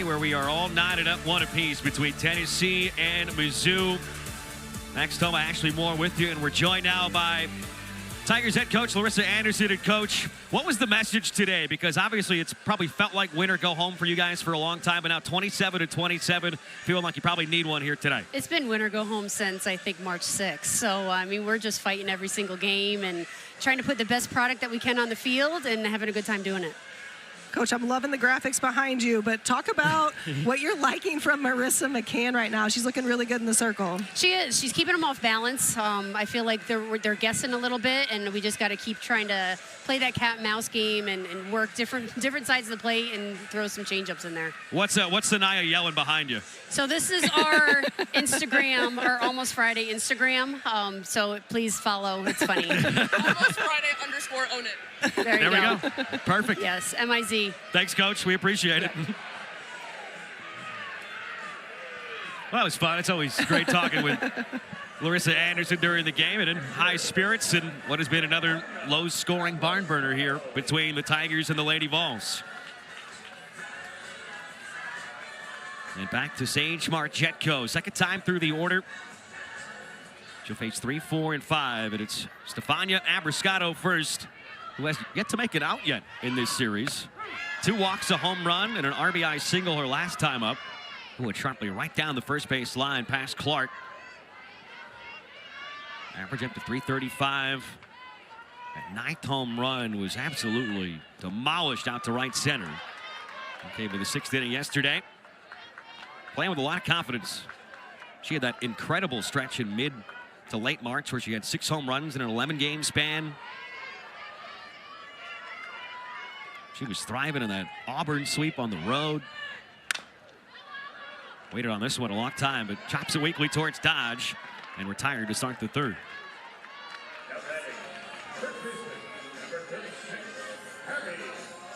Where we are all knotted up 1 apiece between Tennessee and Mizzou. Max Toma, Ashley Moore with you, and we're joined now by Tigers head coach Larissa Anderson. And coach, what was the message today? Because obviously it's probably felt like win or go home for you guys for a long time, but now 27-27, feeling like you probably need one here today. It's been win or go home since I think March 6th. So I mean, we're just fighting every single game and trying to put the best product that we can on the field and having a good time doing it. Coach, I'm loving the graphics behind you, but talk about what you're liking from Marissa McCann right now. She's looking really good in the circle. She is. She's keeping them off balance. I feel like they're guessing a little bit, and we just got to keep trying to play that cat and mouse game and work different sides of the plate and throw some change-ups in there. What's Sanaya yelling behind you? So this is our Instagram, our Almost Friday Instagram. So please follow. It's funny. Almost Friday _own it. There we go. Perfect. Yes, MIZ. Thanks, Coach. We appreciate it. Well, it was fun. It's always great talking with Larissa Anderson during the game and in high spirits and what has been another low-scoring barn burner here between the Tigers and the Lady Vols. And back to Sage Marchetko. Second time through the order. She'll face 3, 4, and 5, and it's Stefania Abriscato first, who has yet to make it out yet in this series. 2 walks, a home run, and an RBI single her last time up. Who went sharply right down the first base line past Clark. Average up to 335. That 9th home run was absolutely demolished out to right center. Okay, with the 6th inning yesterday. Playing with a lot of confidence. She had that incredible stretch in mid to late March where she had 6 home runs in an 11-game span. She was thriving in that Auburn sweep on the road. Waited on this one a long time, but chops it weakly towards Dodge and retired to start the 3rd.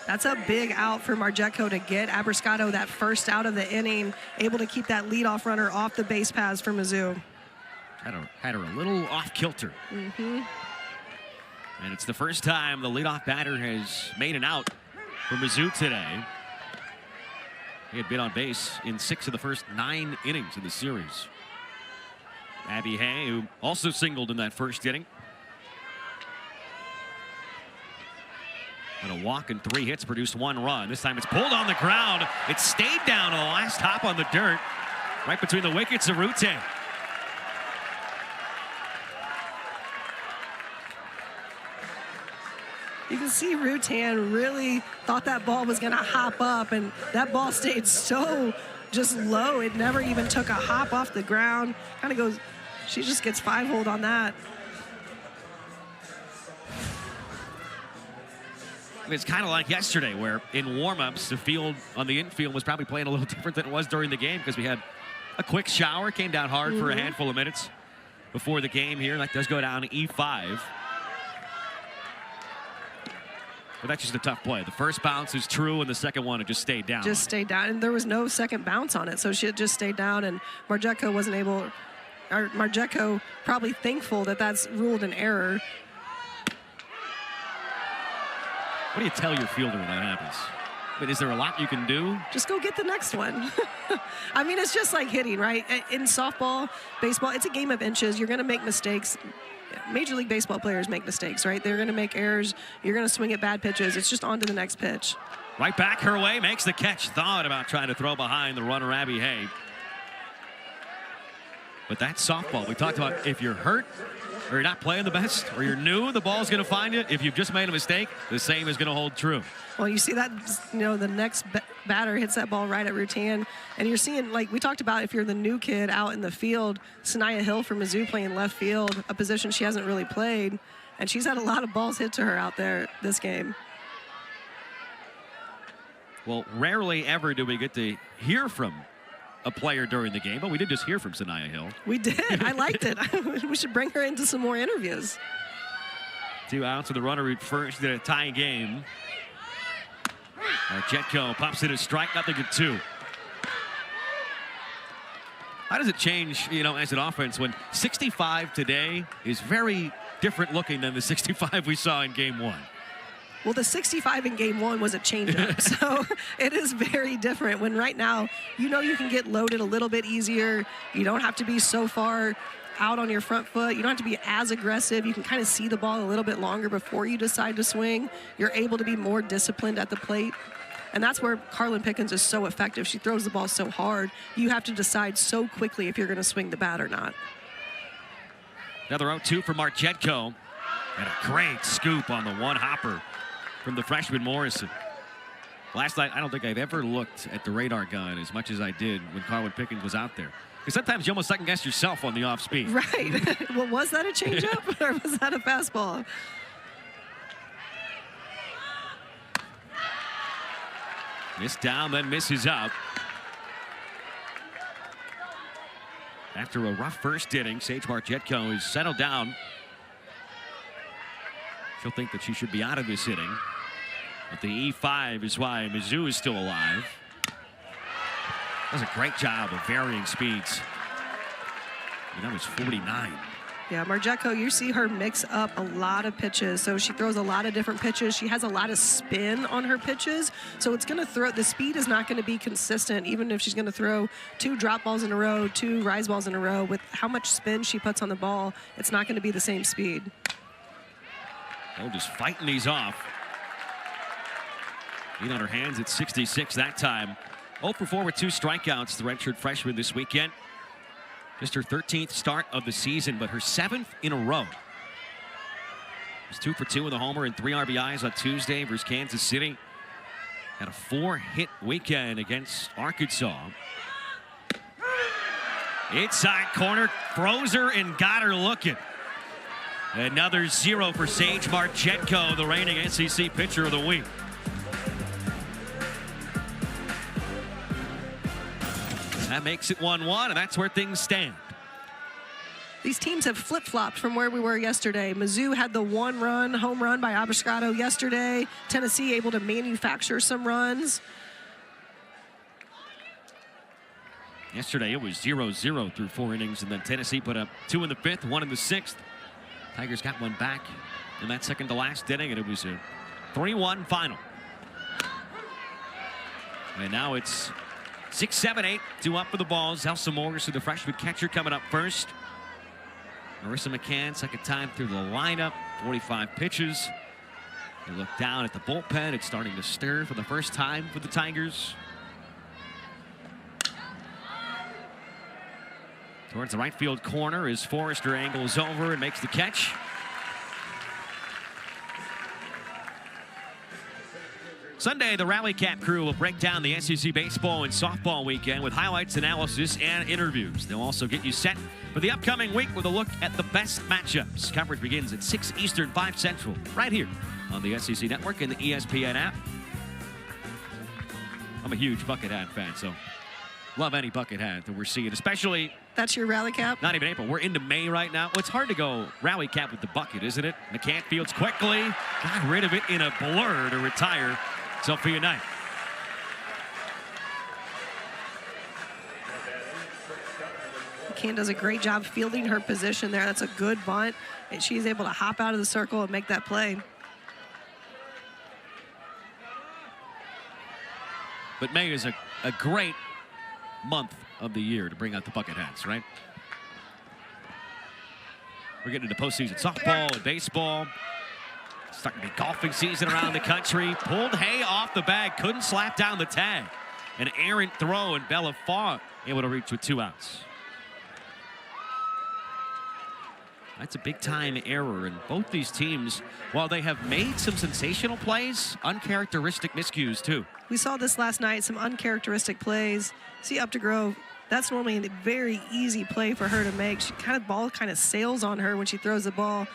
That's a big out for Marchetko to get Abriscato that first out of the inning, able to keep that leadoff runner off the base paths for Mizzou. Had her a little off kilter. And it's the first time the leadoff batter has made an out for Mizzou today. He had been on base in 6 of the first 9 innings of the series. Abby Hay, who also singled in that first inning. And a walk and 3 hits produced 1 run. This time it's pulled on the ground. It stayed down on the last hop on the dirt, right between the wickets of Rute. You can see Rutan really thought that ball was going to hop up, and that ball stayed so just low. It never even took a hop off the ground. Kind of goes, she just gets 5-hold on that. It's kind of like yesterday where in warm-ups, the field on the infield was probably playing a little different than it was during the game because we had a quick shower, came down hard for a handful of minutes before the game here. That does go down to E5. But that's just a tough play. The first bounce is true, and the second one, it just stayed down. Just stayed down, and there was no second bounce on it, so she just stayed down, and Marchetko wasn't able, or Marchetko probably thankful that that's ruled an error. What do you tell your fielder when that happens? But is there a lot you can do? Just go get the next one. I mean, it's just like hitting, right? In softball, baseball, it's a game of inches. You're going to make mistakes. Major League Baseball players make mistakes, right? They're going to make errors. You're going to swing at bad pitches. It's just on to the next pitch. Right back her way, makes the catch. Thought about trying to throw behind the runner, Abby Hay. But that's softball. We talked about if you're hurt or you're not playing the best or you're new, the ball's going to find you. If you've just made a mistake, the same is going to hold true. Well, you see that, you know, the next batter hits that ball right at Rutan. And you're seeing, like we talked about, if you're the new kid out in the field, Sanaya Hill from Mizzou playing left field, a position she hasn't really played. And she's had a lot of balls hit to her out there this game. Well, rarely ever do we get to hear from a player during the game, but we did just hear from Sanaya Hill. We did. I liked it. We should bring her into some more interviews. 2 outs with the runner at first in a tie game. Marchetko pops in a strike, nothing at 2. How does it change, as an offense when 65 today is very different looking than the 65 we saw in game 1? Well, the 65 in game 1 was a changeup, so it is very different when right now, you can get loaded a little bit easier. You don't have to be so far out on your front foot. You don't have to be as aggressive. You can kind of see the ball a little bit longer before you decide to swing. You're able to be more disciplined at the plate. And that's where Carlin Pickens is so effective. She throws the ball so hard. You have to decide so quickly if you're going to swing the bat or not. Another 0-2 for Marchetko. And a great scoop on the one hopper from the freshman Morrison. Last night, I don't think I've ever looked at the radar gun as much as I did when Carlin Pickens was out there. Because sometimes you almost second guess yourself on the off speed. Right. Well, was that a changeup or was that a fastball? Missed down, then misses up. After a rough first inning, Sage Marchetko is settled down. She'll think that she should be out of this inning. But the E5 is why Mizzou is still alive. Does a great job of varying speeds. And that was 49. Yeah, Marchetko, you see her mix up a lot of pitches. So she throws a lot of different pitches. She has a lot of spin on her pitches. So it's going to the speed is not going to be consistent, even if she's going to throw 2 drop balls in a row, 2 rise balls in a row. With how much spin she puts on the ball, it's not going to be the same speed. Oh, just fighting these off. Beat on her hands at 66 that time. 0 for 4 with 2 strikeouts, the redshirt freshman this weekend. Just her 13th start of the season, but her 7th in a row. Was 2 for 2 with a homer and 3 RBIs on Tuesday versus Kansas City. Had a 4-hit weekend against Arkansas. Inside corner, froze her and got her looking. Another 0 for Sage Marchetko, the reigning SEC pitcher of the week. That makes it 1-1, and that's where things stand. These teams have flip-flopped from where we were yesterday. Mizzou had the 1-run home run by Abiscato yesterday. Tennessee able to manufacture some runs. Yesterday it was 0-0 through 4 innings, and then Tennessee put up 2 in the 5th, 1 in the 6th. Tigers got one back in that second to last inning, and it was a 3-1 final. And now it's 6, 7, 8, 2 up for the balls. Elsa Morrison, the freshman catcher, coming up first. Marissa McCann, second time through the lineup, 45 pitches. You look down at the bullpen, it's starting to stir for the first time for the Tigers. Towards the right field corner as Forrester angles over and makes the catch. Sunday, the Rally Cap crew will break down the SEC baseball and softball weekend with highlights, analysis, and interviews. They'll also get you set for the upcoming week with a look at the best matchups. Coverage begins at 6 Eastern, 5 Central, right here on the SEC Network and the ESPN app. I'm a huge bucket hat fan, so love any bucket hat that we're seeing, especially... That's your rally cap? Not even April. We're into May right now. Well, it's hard to go rally cap with the bucket, isn't it? McCann fields quickly. Got rid of it in a blur to retire Sophia Knight. McCann does a great job fielding her position there. That's a good bunt. And she's able to hop out of the circle and make that play. But May is a great month of the year to bring out the bucket hats, right? We're getting into postseason softball and baseball. Starting to be golfing season around the country. Pulled Hay off the bag, couldn't slap down the tag. An errant throw, and Bella Fogg able to reach with 2 outs. That's a big-time error, and both these teams, while they have made some sensational plays, uncharacteristic miscues too. We saw this last night, some uncharacteristic plays. See Updegrove, that's normally a very easy play for her to make. Ball kind of sails on her when she throws the ball.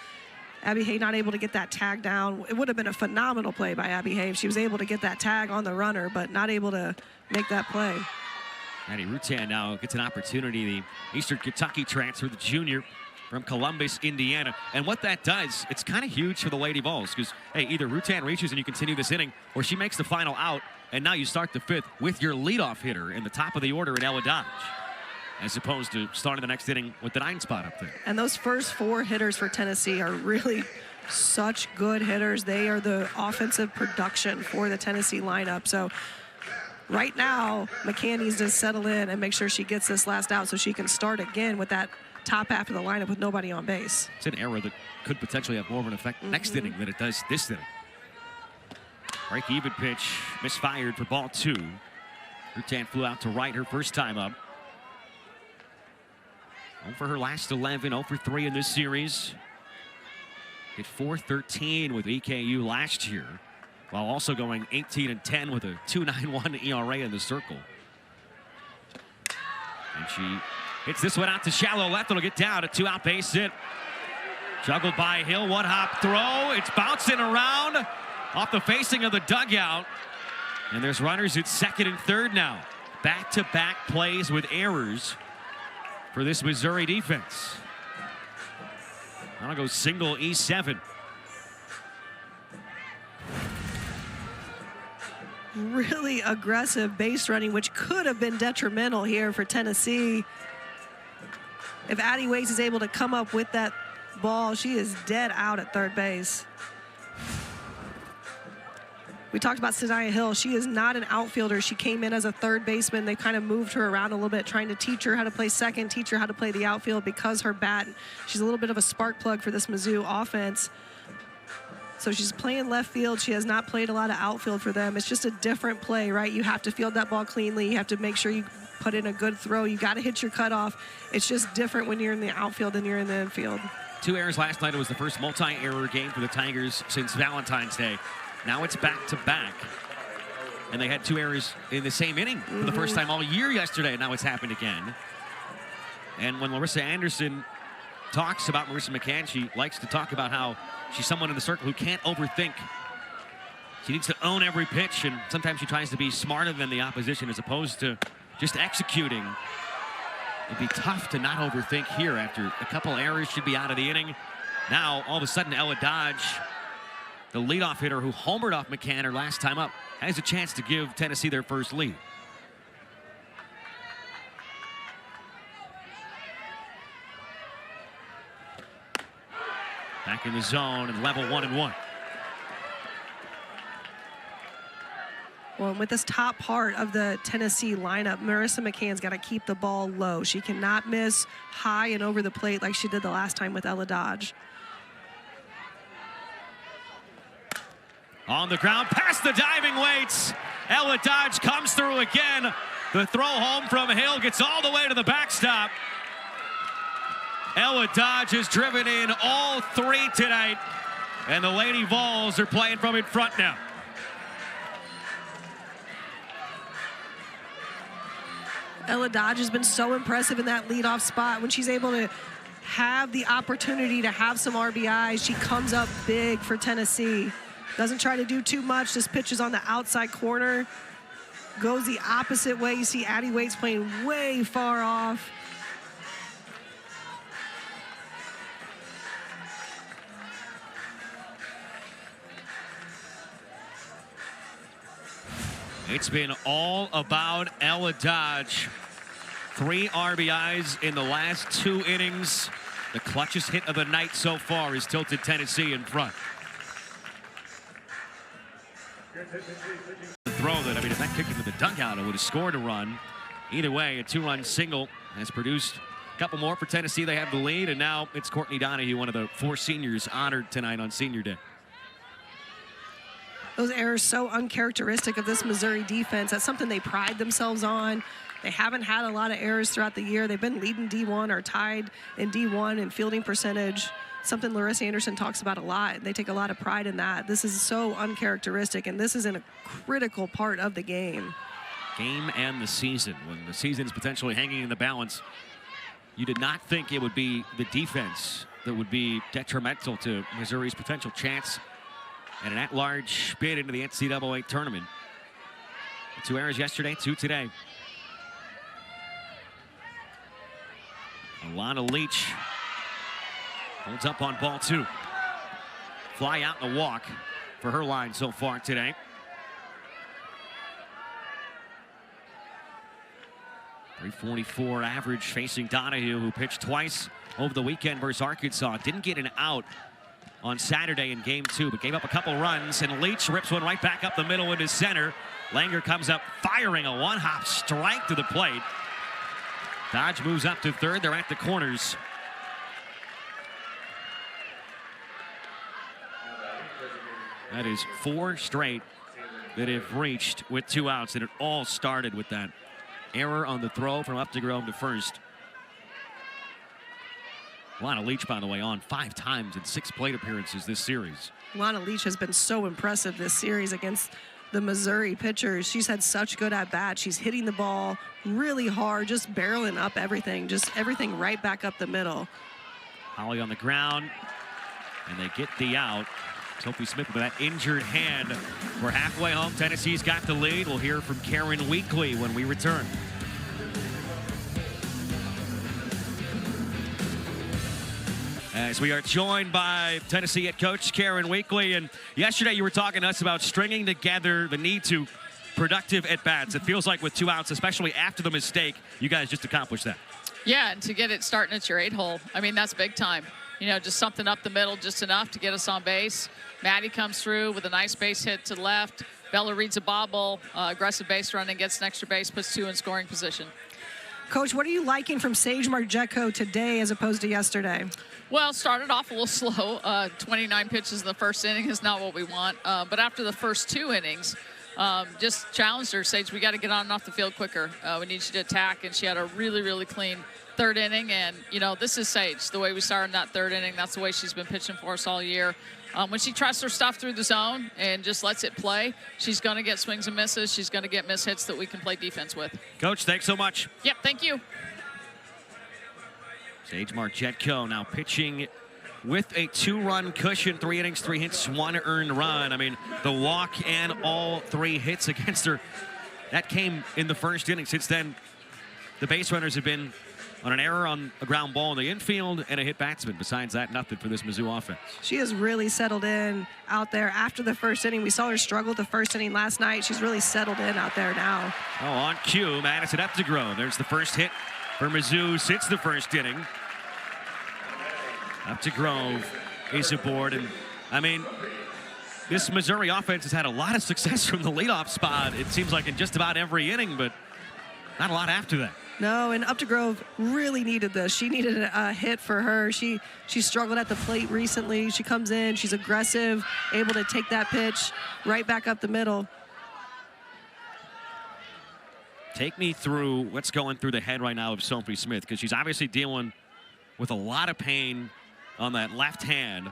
Abby Hay not able to get that tag down. It would have been a phenomenal play by Abby Hay if she was able to get that tag on the runner, but not able to make that play. Maddie Rutan now gets an opportunity. The Eastern Kentucky transfer, the junior from Columbus, Indiana. And what that does, it's kind of huge for the Lady Vols because, hey, either Rutan reaches and you continue this inning, or she makes the final out, and now you start the fifth with your leadoff hitter in the top of the order in Ella Dodge, as opposed to starting the next inning with the 9 spot up there. And those first 4 hitters for Tennessee are really such good hitters. They are the offensive production for the Tennessee lineup. So right now, McCann needs to settle in and make sure she gets this last out so she can start again with that top half of the lineup with nobody on base. It's an error that could potentially have more of an effect next inning than it does this inning. Break even pitch, misfired for ball 2. Rutan flew out to right her first time up. 0 for her last 11, 0 for 3 in this series. Hit .413 with EKU last year, while also going 18-10 with a 2.91 ERA in the circle. And she hits this one out to shallow left. It'll get down, a 2-out base hit. Juggled by Hill, 1-hop throw. It's bouncing around off the facing of the dugout. And there's runners at second and third now. Back-to-back plays with errors for this Missouri defense. Now goes single E7. Really aggressive base running, which could have been detrimental here for Tennessee. If Addie Waits is able to come up with that ball, she is dead out at third base. We talked about Sanaya Hill. She is not an outfielder. She came in as a third baseman. They kind of moved her around a little bit, trying to teach her how to play second, teach her how to play the outfield because her bat, she's a little bit of a spark plug for this Mizzou offense. So she's playing left field. She has not played a lot of outfield for them. It's just a different play, right? You have to field that ball cleanly. You have to make sure you put in a good throw. You got to hit your cutoff. It's just different when you're in the outfield than you're in the infield. 2 errors last night. It was the first multi-error game for the Tigers since Valentine's Day. Now it's back-to-back. And they had 2 errors in the same inning for the first time all year yesterday. Now it's happened again. And when Larissa Anderson talks about Marissa McCann, she likes to talk about how she's someone in the circle who can't overthink. She needs to own every pitch, and sometimes she tries to be smarter than the opposition as opposed to just executing. It'd be tough to not overthink here after a couple errors. Should be out of the inning. Now, all of a sudden, Ella Dodge, the leadoff hitter who homered off McCann her last time up, has a chance to give Tennessee their first lead. Back in the zone and level 1-1. Well, with this top part of the Tennessee lineup, Marissa McCann's got to keep the ball low. She cannot miss high and over the plate like she did the last time with Ella Dodge. On the ground, past the diving Waits. Ella Dodge comes through again. The throw home from Hill gets all the way to the backstop. Ella Dodge has driven in all 3 tonight, and the Lady Vols are playing from in front now. Ella Dodge has been so impressive in that leadoff spot. When she's able to have the opportunity to have some RBIs, she comes up big for Tennessee. Doesn't try to do too much, just pitches on the outside corner. Goes the opposite way. You see Addie Waits playing way far off. It's been all about Ella Dodge. 3 RBIs in the last 2 innings. The clutchest hit of the night so far has tilted Tennessee in front. The throw that, I mean, if that kicked into the dugout, it would have scored a run. Either way, a 2-run single has produced a couple more for Tennessee. They have the lead, and now it's Courtney Donahue, one of the 4 seniors honored tonight on Senior Day. Those errors so uncharacteristic of this Missouri defense. That's something they pride themselves on. They haven't had a lot of errors throughout the year. They've been leading D1 or tied in D1 in fielding percentage, something Larissa Anderson talks about a lot. They take a lot of pride in that. This is so uncharacteristic, and this is a critical part of the game. Game and the season. When the season is potentially hanging in the balance, you did not think it would be the defense that would be detrimental to Missouri's potential chance and an at-large bid into the NCAA tournament. 2 errors yesterday, 2 today. Alana Leach holds up on ball 2. Fly out and a walk for her line so far today. .344 average facing Donahue, who pitched twice over the weekend versus Arkansas. Didn't get an out on Saturday in game 2, but gave up a couple runs, and Leach rips one right back up the middle into center. Langer comes up firing a one-hop strike to the plate. Dodge moves up to third. They're at the corners. That is 4 straight that have reached with 2 outs, and it all started with that error on the throw from Updegrove to first. Lana Leach, by the way, on 5 times in 6 plate appearances this series. Lana Leach has been so impressive this series against the Missouri pitchers. She's had such good at-bats. She's hitting the ball really hard, just barreling up everything, just everything right back up the middle. Holly on the ground, and they get the out. Sophie Smith with that injured hand. We're halfway home. Tennessee's got the lead. We'll hear from Karen Weekly when we return. As we are joined by Tennessee head coach Karen Weekly. And yesterday you were talking to us about stringing together the need to productive at-bats. It feels like with 2 outs, especially after the mistake, you guys just accomplished that. Yeah, and to get it starting at your 8-hole, I mean, that's big time. You know, just something up the middle, just enough to get us on base. Maddie comes through with a nice base hit to the left. Bella reads a bobble, aggressive base running, gets an extra base, puts 2 in scoring position. Coach, what are you liking from Sage Margetko today as opposed to yesterday? Well, started off a little slow. 29 pitches in the first inning is not what we want. But after the first 2 innings, just challenged her. Sage, we got to get on and off the field quicker. We need you to attack. And she had a really, really clean 3rd inning. And, you know, this is Sage. The way we started in that 3rd inning, that's the way she's been pitching for us all year. When she trusts her stuff through the zone and just lets it play, she's going to get swings and misses. She's going to get miss hits that we can play defense with. Coach, thanks so much. Yep, thank you. Sage Margetko now pitching with a 2-run cushion, 3 innings, 3 hits, 1 earned run. I mean, the walk and all 3 hits against her, that came in the first inning. Since then, the base runners have been on an error on a ground ball in the infield and a hit batsman. Besides that, nothing for this Mizzou offense. She has really settled in out there after the first inning. We saw her struggle the first inning last night. She's really settled in out there now. Oh, on cue, Madison Updegrove. There's the first hit for Mizzou since the first inning. Updegrove is aboard, and I mean, this Missouri offense has had a lot of success from the leadoff spot. It seems like in just about every inning, but not a lot after that. No, and Updegrove really needed this. She needed a hit for her. She struggled at the plate recently. She comes in, she's aggressive, able to take that pitch right back up the middle. Take me through what's going through the head right now of Sophie Smith, because she's obviously dealing with a lot of pain on that left hand.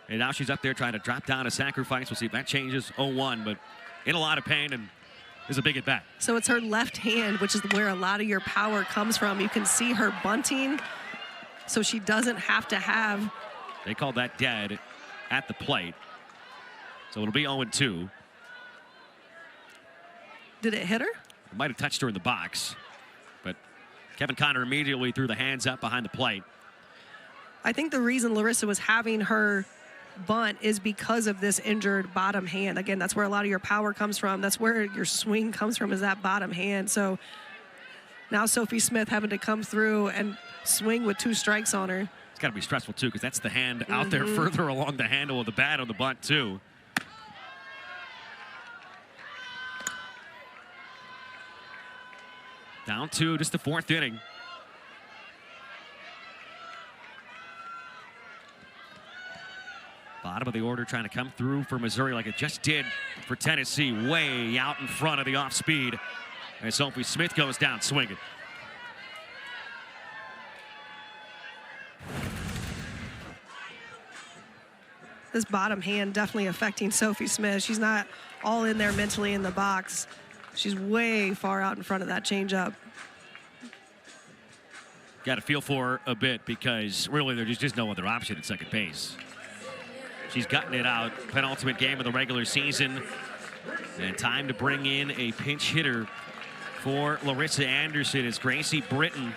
And now she's up there trying to drop down a sacrifice. We'll see if that changes. 0-1, but in a lot of pain and is a big at bat. So it's her left hand, which is where a lot of your power comes from. You can see her bunting, so she doesn't have to have. They called that dead at the plate. So it'll be 0-2. Did it hit her? It might have touched her in the box, but Kevin Connor immediately threw the hands up behind the plate. I think the reason Larissa was having her bunt is because of this injured bottom hand. Again, that's where a lot of your power comes from. That's where your swing comes from, is that bottom hand. So now Sophie Smith having to come through and swing with 2 strikes on her. It's got to be stressful, too, because that's the hand out there further along the handle of the bat on the bunt, too. Down to just the 4th inning. Bottom of the order trying to come through for Missouri like it just did for Tennessee, way out in front of the off speed. And Sophie Smith goes down swinging. This bottom hand definitely affecting Sophie Smith. She's not all in there mentally in the box. She's way far out in front of that changeup. Got to feel for her a bit because really there's just no other option at second base. She's gotten it out. Penultimate game of the regular season. And time to bring in a pinch hitter for Larissa Anderson as Gracie Britton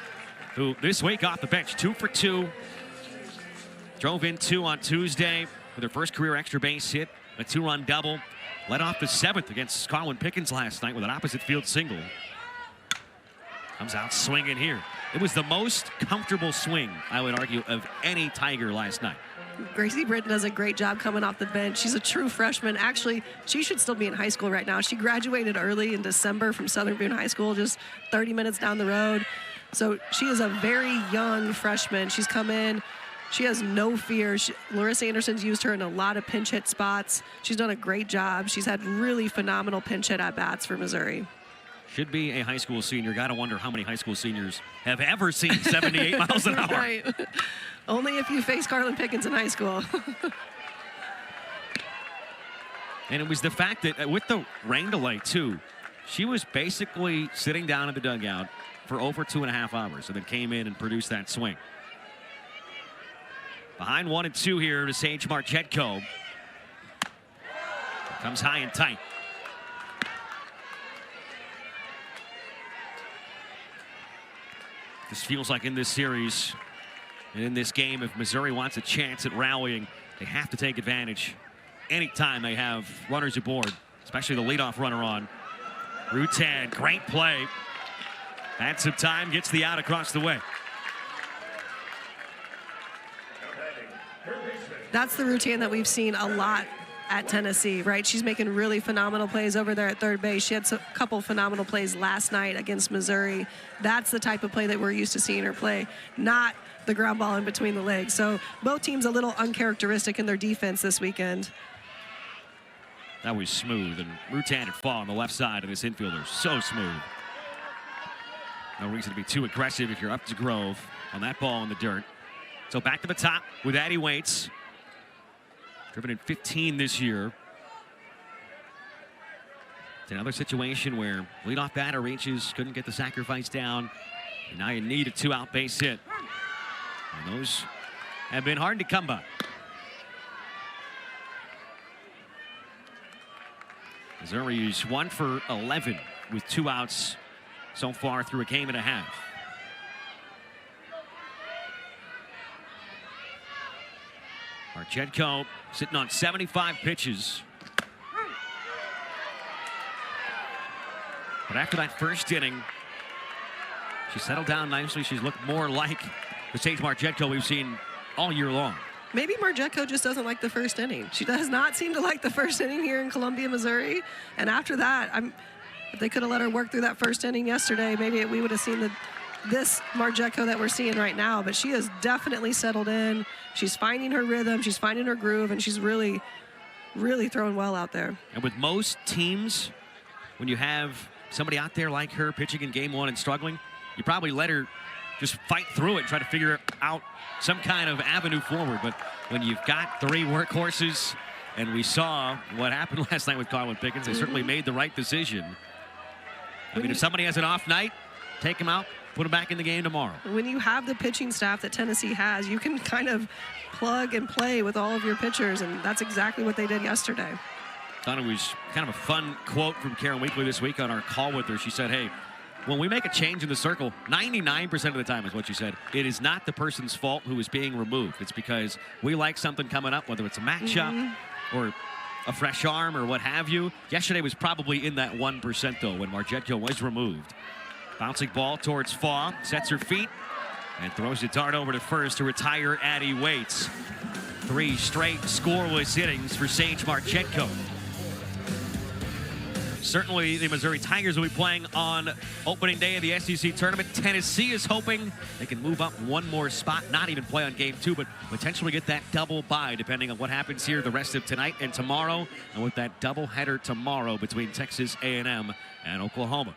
who this week off the bench, 2 for 2. Drove in 2 on Tuesday with her first career extra base hit, a 2-run double. Led off the 7th against Carlin Pickens last night with an opposite field single. Comes out swinging here. It was the most comfortable swing, I would argue, of any Tiger last night. Gracie Britton does a great job coming off the bench. She's a true freshman. Actually, she should still be in high school right now. She graduated early in December from Southern Boone High School, just 30 minutes down the road. So she is a very young freshman. She's come in. She has no fear. Larissa Anderson's used her in a lot of pinch hit spots. She's done a great job. She's had really phenomenal pinch hit at-bats for Missouri. Should be a high school senior. Got to wonder how many high school seniors have ever seen 78 miles an hour. Right. Only if you face Carlin Pickens in high school. And it was the fact that with the rain delay, too, she was basically sitting down in the dugout for over 2.5 hours and then came in and produced that swing. Behind 1 and 2 here to Sage Marchetko. Comes high and tight. This feels like in this series and in this game, if Missouri wants a chance at rallying, they have to take advantage anytime they have runners aboard, especially the leadoff runner on. Rutan, great play. Had some time, gets the out across the way. That's the routine that we've seen a lot at Tennessee, right? She's making really phenomenal plays over there at third base. She had a couple phenomenal plays last night against Missouri. That's the type of play that we're used to seeing her play, not the ground ball in between the legs. So both teams a little uncharacteristic in their defense this weekend. That was smooth, and Rutan and Fall on the left side of this infielder. So smooth. No reason to be too aggressive if you're up to Grove on that ball in the dirt. So back to the top with Addie Waits. Driven in 15 this year. It's another situation where leadoff batter reaches, couldn't get the sacrifice down. And now you need a 2-out base hit. And those have been hard to come by. Missouri is 1 for 11 with 2 outs so far through a game and a half. Marchetko sitting on 75 pitches. But after that first inning, she settled down nicely. She's looked more like the Sage Marchetko we've seen all year long. Maybe Marchetko just doesn't like the first inning. She does not seem to like the first inning here in Columbia, Missouri. And after that, if they could have let her work through that first inning yesterday, maybe we would have seen this Marchetko that we're seeing right now. But she has definitely settled in. She's finding her rhythm. She's finding her groove. And she's really, really throwing well out there. And with most teams, when you have somebody out there like her pitching in game 1 and struggling, you probably let her just fight through it and try to figure out some kind of avenue forward. But when you've got 3 workhorses, and we saw what happened last night with Carlin Pickens, they certainly made the right decision. I mean, if somebody has an off night, take him out, put him back in the game tomorrow. When you have the pitching staff that Tennessee has, you can kind of plug and play with all of your pitchers, and that's exactly what they did yesterday. Thought it was kind of a fun quote from Karen Weekly this week on our call with her. She said, hey, when we make a change in the circle, 99% of the time is what she said, it is not the person's fault who is being removed. It's because we like something coming up, whether it's a matchup or a fresh arm or what have you. Yesterday was probably in that 1%, though, when Marchetko was removed. Bouncing ball towards Faw, sets her feet, and throws the dart over to first to retire Addie Waits. 3 straight scoreless innings for Sage Marchetko. Certainly, the Missouri Tigers will be playing on opening day of the SEC tournament. Tennessee is hoping they can move up 1 more spot, not even play on game 2, but potentially get that double bye, depending on what happens here the rest of tonight and tomorrow, and with that doubleheader tomorrow between Texas A&M and Oklahoma.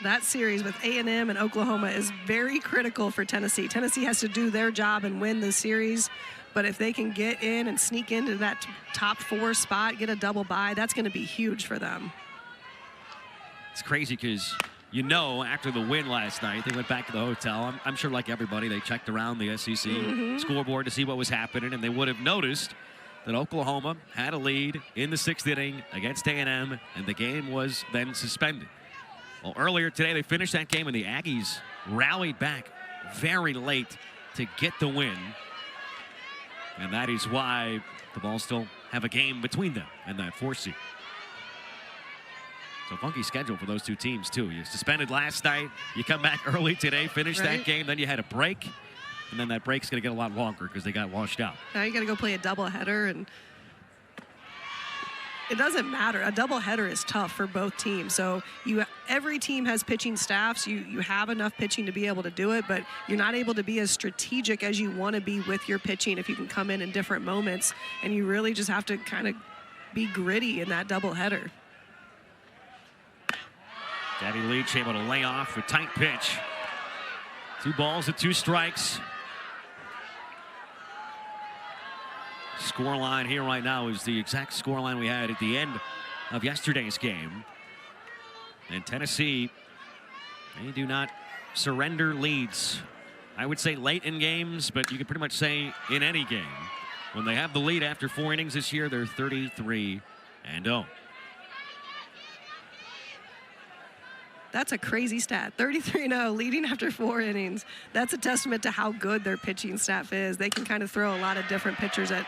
That series with A&M and Oklahoma is very critical for Tennessee. Tennessee has to do their job and win the series. But if they can get in and sneak into that top 4 spot, get a double bye, that's going to be huge for them. It's crazy because, after the win last night, they went back to the hotel. I'm sure like everybody, they checked around the SEC scoreboard to see what was happening, and they would have noticed that Oklahoma had a lead in the 6th inning against A&M, and the game was then suspended. Well, earlier today, they finished that game, and the Aggies rallied back very late to get the win. And that is why the Vols still have a game between them and that 4 seed. So funky schedule for those two teams, too. You suspended last night. You come back early today, finish that game. Then you had a break. And then that break's going to get a lot longer because they got washed out. Now you got to go play a doubleheader, and it doesn't matter. A doubleheader is tough for both teams. So every team has pitching staffs. You have enough pitching to be able to do it, but you're not able to be as strategic as you want to be with your pitching if you can come in different moments. And you really just have to kind of be gritty in that doubleheader. Gabby Leach able to lay off a tight pitch. 2 balls and 2 strikes. Scoreline here right now is the exact scoreline we had at the end of yesterday's game. And Tennessee, they do not surrender leads. I would say late in games, but you could pretty much say in any game. When they have the lead after 4 innings this year, they're 33-0. That's a crazy stat. 33-0, leading after 4 innings. That's a testament to how good their pitching staff is. They can kind of throw a lot of different pitchers at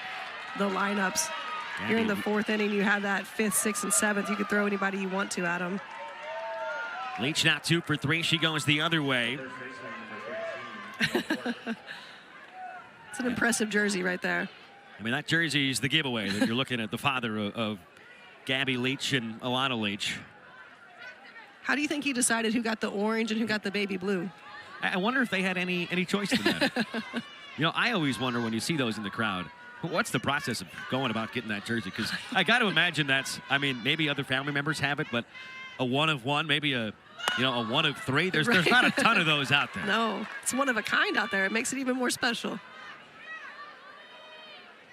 the lineups. Here in the 4th inning, you have that 5th, 6th, and 7th. You could throw anybody you want to at them. Leach now 2 for 3. She goes the other way. It's an impressive jersey right there. I mean, that jersey is the giveaway that you're looking at the father of Gabby Leach and Alana Leach. How do you think he decided who got the orange and who got the baby blue? I wonder if they had any choice in that. You know, I always wonder when you see those in the crowd, what's the process of going about getting that jersey? Because I got to imagine I mean, maybe other family members have it, but a 1 of 1, maybe a 1 of 3. There's not a ton of those out there. No, it's one of a kind out there. It makes it even more special.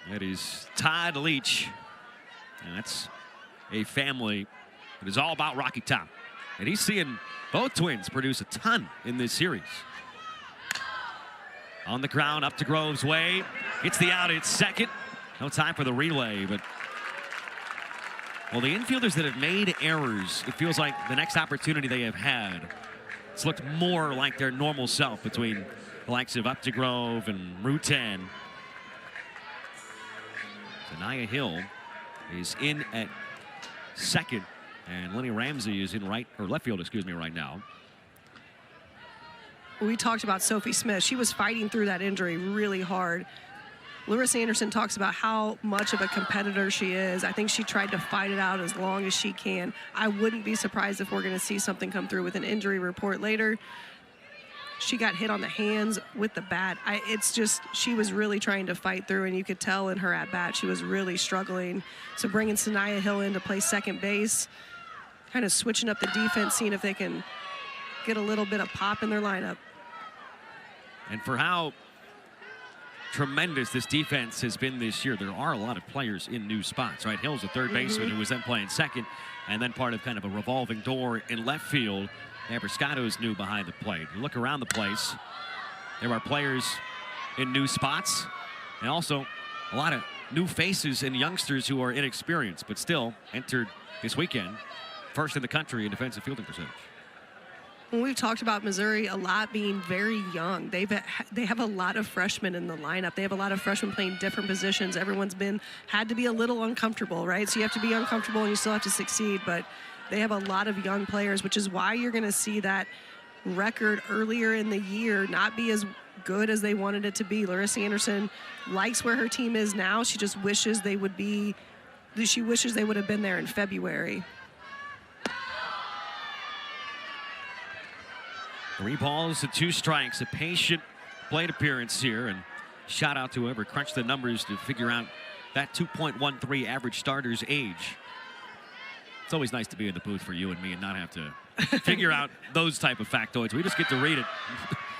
That is Todd Leach. And that's a family that is all about Rocky Top. And he's seeing both twins produce a ton in this series. On the ground, up to Grove's way. Gets the out at second. No time for the relay, but well, the infielders that have made errors, it feels like the next opportunity they have had, it's looked more like their normal self between the likes of Updegrove and Rutan. Zanaya Hill is in at second, and Lenny Ramsey is in left field, right now. We talked about Sophie Smith. She was fighting through that injury really hard. Larissa Anderson talks about how much of a competitor she is. I think she tried to fight it out as long as she can. I wouldn't be surprised if we're going to see something come through with an injury report later. She got hit on the hands with the bat. It's just, she was really trying to fight through, and you could tell in her at-bat she was really struggling. So bringing Sanaya Hill in to play second base, kind of switching up the defense, seeing if they can get a little bit of pop in their lineup. And for how tremendous this defense has been this year, there are a lot of players in new spots, right? Hill's a third baseman who was then playing second, and then part of kind of a revolving door in left field. Abrascado's new behind the plate. You look around the place, there are players in new spots, and also a lot of new faces and youngsters who are inexperienced, but still entered this weekend first in the country in defensive fielding percentage. When we've talked about Missouri a lot being very young, they have a lot of freshmen in the lineup. They have a lot of freshmen playing different positions. Everyone's had to be a little uncomfortable, right? So you have to be uncomfortable and you still have to succeed, but they have a lot of young players, which is why you're going to see that record earlier in the year not be as good as they wanted it to be. Larissa Anderson likes where her team is now. She just wishes they would have been there in February. 3 balls and 2 strikes, a patient plate appearance here, and shout out to whoever crunched the numbers to figure out that 2.13 average starter's age. It's always nice to be in the booth for you and me and not have to figure out those type of factoids. We just get to read it.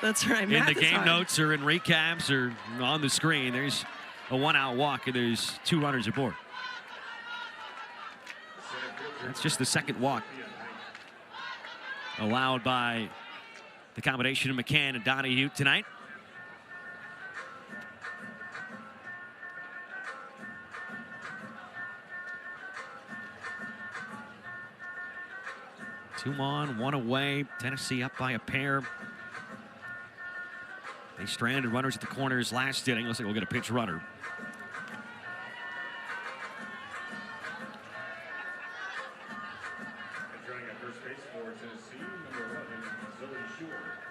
That's right. In the game notes or in recaps or on the screen. There's a 1-out walk and there's 2 runners aboard. That's just the second walk allowed by the combination of McCann and Donahue tonight. 2 on, 1 away. Tennessee up by a pair. They stranded runners at the corners last inning. Looks like we'll get a pinch runner.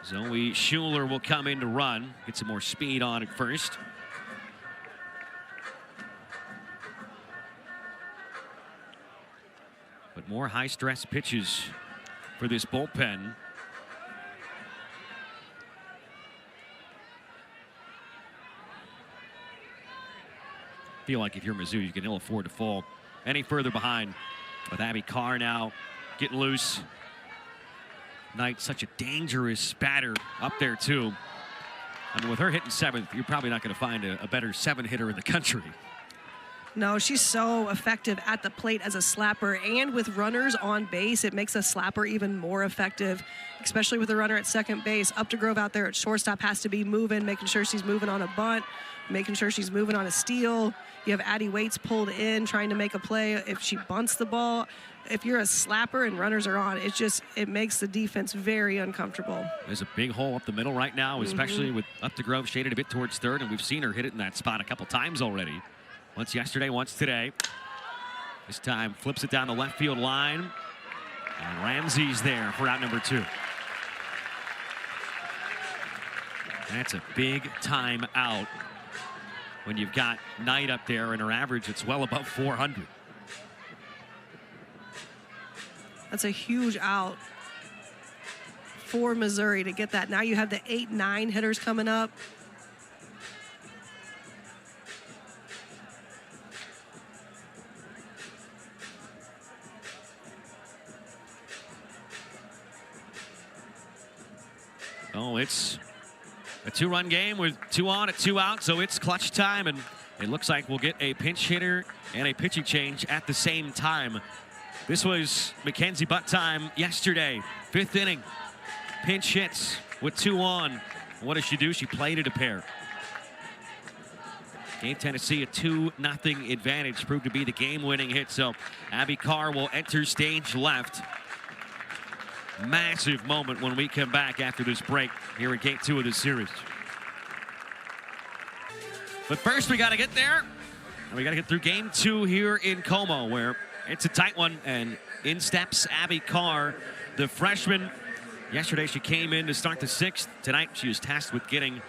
Zoe Schuler will come in to run. Get some more speed on at first. But more high-stress pitches for this bullpen. Feel like if you're Mizzou, you can ill afford to fall any further behind. With Abby Carr now getting loose. Knight, such a dangerous batter up there, too. I mean, with her hitting 7th, you're probably not going to find a better 7-hitter in the country. No, she's so effective at the plate as a slapper, and with runners on base, it makes a slapper even more effective, especially with the runner at second base. Updegrove out there at shortstop has to be moving, making sure she's moving on a bunt, making sure she's moving on a steal. You have Addie Waits pulled in, trying to make a play. If she bunts the ball, if you're a slapper and runners are on, it makes the defense very uncomfortable. There's a big hole up the middle right now, especially with Updegrove shaded a bit towards third, and we've seen her hit it in that spot a couple times already. Once yesterday, once today. This time flips it down the left field line. And Ramsey's there for out number 2. That's a big time out when you've got Knight up there and her average, it's well above 400. That's a huge out for Missouri to get that. Now you have the 8-9 hitters coming up. Oh, it's a 2-run game with 2 on and 2 out, so it's clutch time, and it looks like we'll get a pinch hitter and a pitching change at the same time. This was Mackenzie Butt time yesterday, 5th inning. Pinch hits with 2 on. What does she do? She played it a pair. Gave Tennessee a 2-0 advantage, proved to be the game-winning hit, so Abby Carr will enter stage left. Massive moment when we come back after this break here in Game 2 of this series. But first, we got to get there. And we got to get through Game 2 here in Como, where it's a tight one. And in steps Abby Carr, the freshman. Yesterday, she came in to start the 6th. Tonight, she was tasked with getting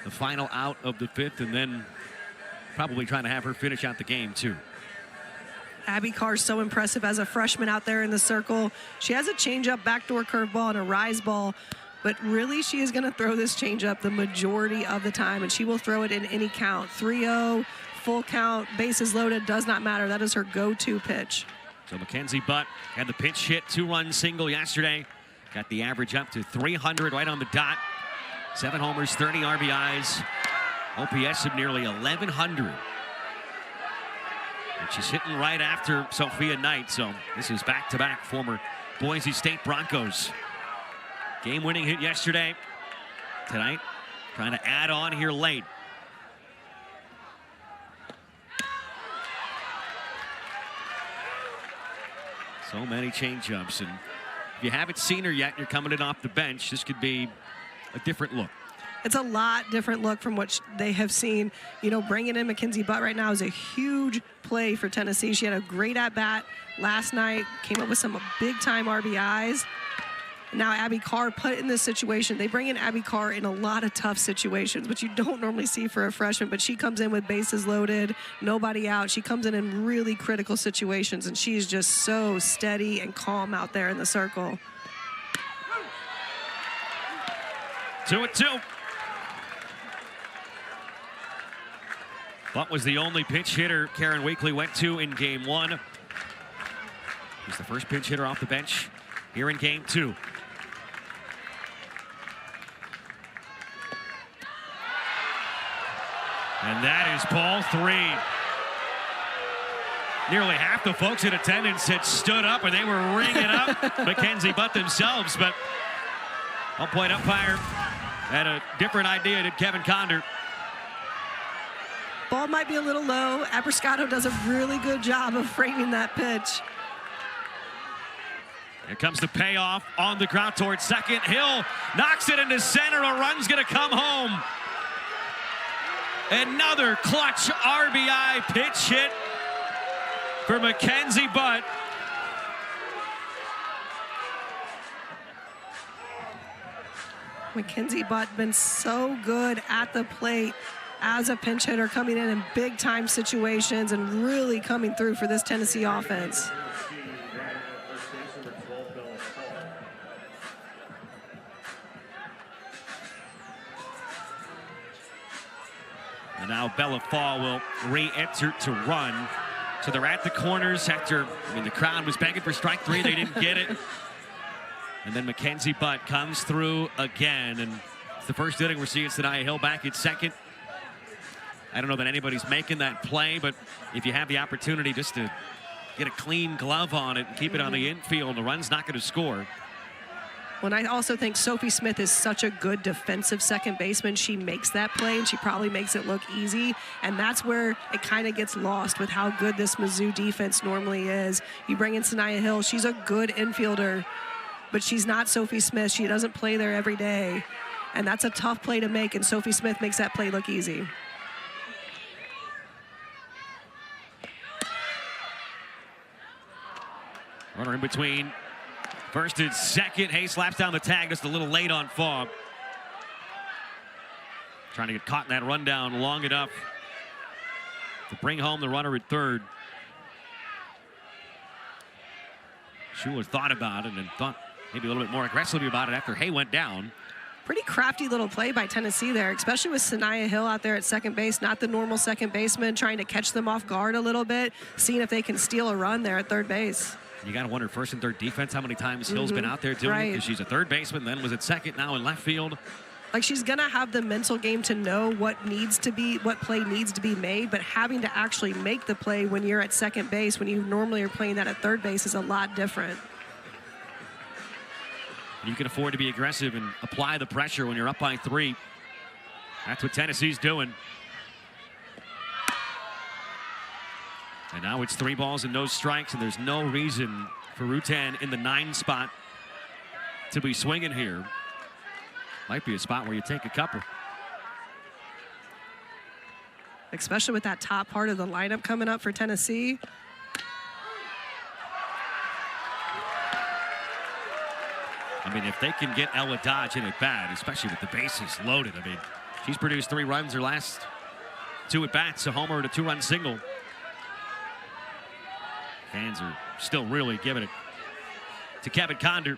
the final out of the 5th, and then probably trying to have her finish out the game, too. Abby Carr so impressive as a freshman out there in the circle. She has a changeup, backdoor curveball, and a rise ball, but really she is going to throw this changeup the majority of the time, and she will throw it in any count. 3-0, full count, bases loaded, does not matter. That is her go-to pitch. So Mackenzie Butt had the pinch hit, 2-run single yesterday. Got the average up to 300 right on the dot. 7 homers, 30 RBIs. OPS of nearly 1,100. And she's hitting right after Sophia Knight, so this is back-to-back former Boise State Broncos. Game-winning hit yesterday. Tonight, trying to add on here late. So many changeups, and if you haven't seen her yet and you're coming in off the bench, this could be a different look. It's a lot different look from what they have seen. You know, bringing in Mackenzie Butt right now is a huge play for Tennessee. She had a great at-bat last night, came up with some big-time RBIs. Now Abby Carr put in this situation. They bring in Abby Carr in a lot of tough situations, which you don't normally see for a freshman, but she comes in with bases loaded, nobody out. She comes in really critical situations, and she's just so steady and calm out there in the circle. 2-2. Butt was the only pinch hitter Karen Weekly went to in Game 1. He's the first pinch hitter off the bench here in Game 2. And that is ball 3. Nearly half the folks in attendance had stood up and they were ringing up Mackenzie Butt themselves, but point umpire had a different idea than Kevin Condor. Ball might be a little low. Abrascato does a really good job of framing that pitch. Here comes the payoff on the ground towards second. Hill knocks it into center. A run's going to come home. Another clutch RBI pitch hit for Mackenzie Butt. Mackenzie Butt been so good at the plate as a pinch hitter, coming in big time situations and really coming through for this Tennessee offense. And now Bella Fall will re-enter to run. So they're at the corners after, the crowd was begging for strike three. They didn't get it. And then Mackenzie Butt comes through again. And it's the first inning we're seeing Sanaya Hill back at second. I don't know that anybody's making that play, but if you have the opportunity just to get a clean glove on it and keep it on the infield, the run's not going to score. When I also think Sophie Smith is such a good defensive second baseman, she makes that play and she probably makes it look easy. And that's where it kind of gets lost with how good this Mizzou defense normally is. You bring in Sanaya Hill, she's a good infielder, but she's not Sophie Smith. She doesn't play there every day. And that's a tough play to make, and Sophie Smith makes that play look easy. Runner in between first and second. Hay slaps down the tag just a little late on Fogg. Trying to get caught in that rundown long enough to bring home the runner at third. Schuler thought about it and thought maybe a little bit more aggressively about it after Hay went down. Pretty crafty little play by Tennessee there, especially with Sanaya Hill out there at second base, not the normal second baseman, trying to catch them off guard a little bit, seeing if they can steal a run there at third base. You got to wonder, first and third defense, how many times Hill's been out there doing it, because she's a third baseman, then was at second, now in left field. Like, she's going to have the mental game to know what play needs to be made, but having to actually make the play when you're at second base, when you normally are playing that at third base, is a lot different. You can afford to be aggressive and apply the pressure when you're up by 3. That's what Tennessee's doing. And now it's 3 balls and no strikes, and there's no reason for Rutan in the 9 spot to be swinging here. Might be a spot where you take a couple. Especially with that top part of the lineup coming up for Tennessee. I mean, if they can get Ella Dodge in at bat, especially with the bases loaded, I mean, she's produced 3 runs her last 2 at bats, a homer and a 2-run single. Fans are still really giving it to Kevin Condor.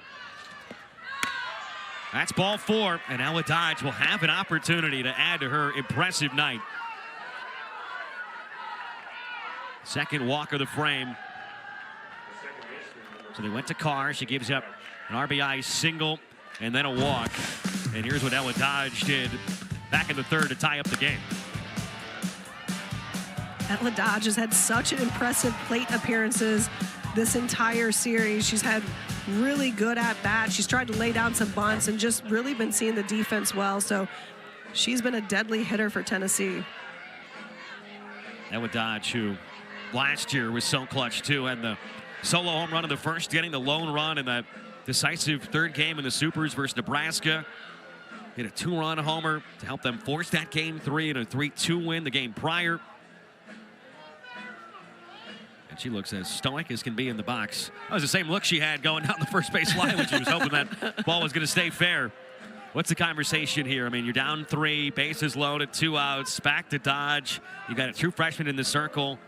That's ball 4, and Ella Dodge will have an opportunity to add to her impressive night. Second walk of the frame. So they went to Carr. She gives up an RBI single and then a walk. And here's what Ella Dodge did back in the third to tie up the game. Ella Dodge has had such impressive plate appearances this entire series. She's had really good at-bats. She's tried to lay down some bunts and just really been seeing the defense well. So she's been a deadly hitter for Tennessee. Ella Dodge, who last year was so clutch too, had the solo home run in the first, getting the lone run in that decisive third game in the Supers versus Nebraska. Hit a 2-run homer to help them force that game 3 and a 3-2 win the game prior. And she looks as stoic as can be in the box. That was the same look she had going down the first base line when she was hoping that ball was going to stay fair. What's the conversation here? I mean, you're down 3, bases loaded, 2 outs, back to Dodge. You got a true freshman in the circle.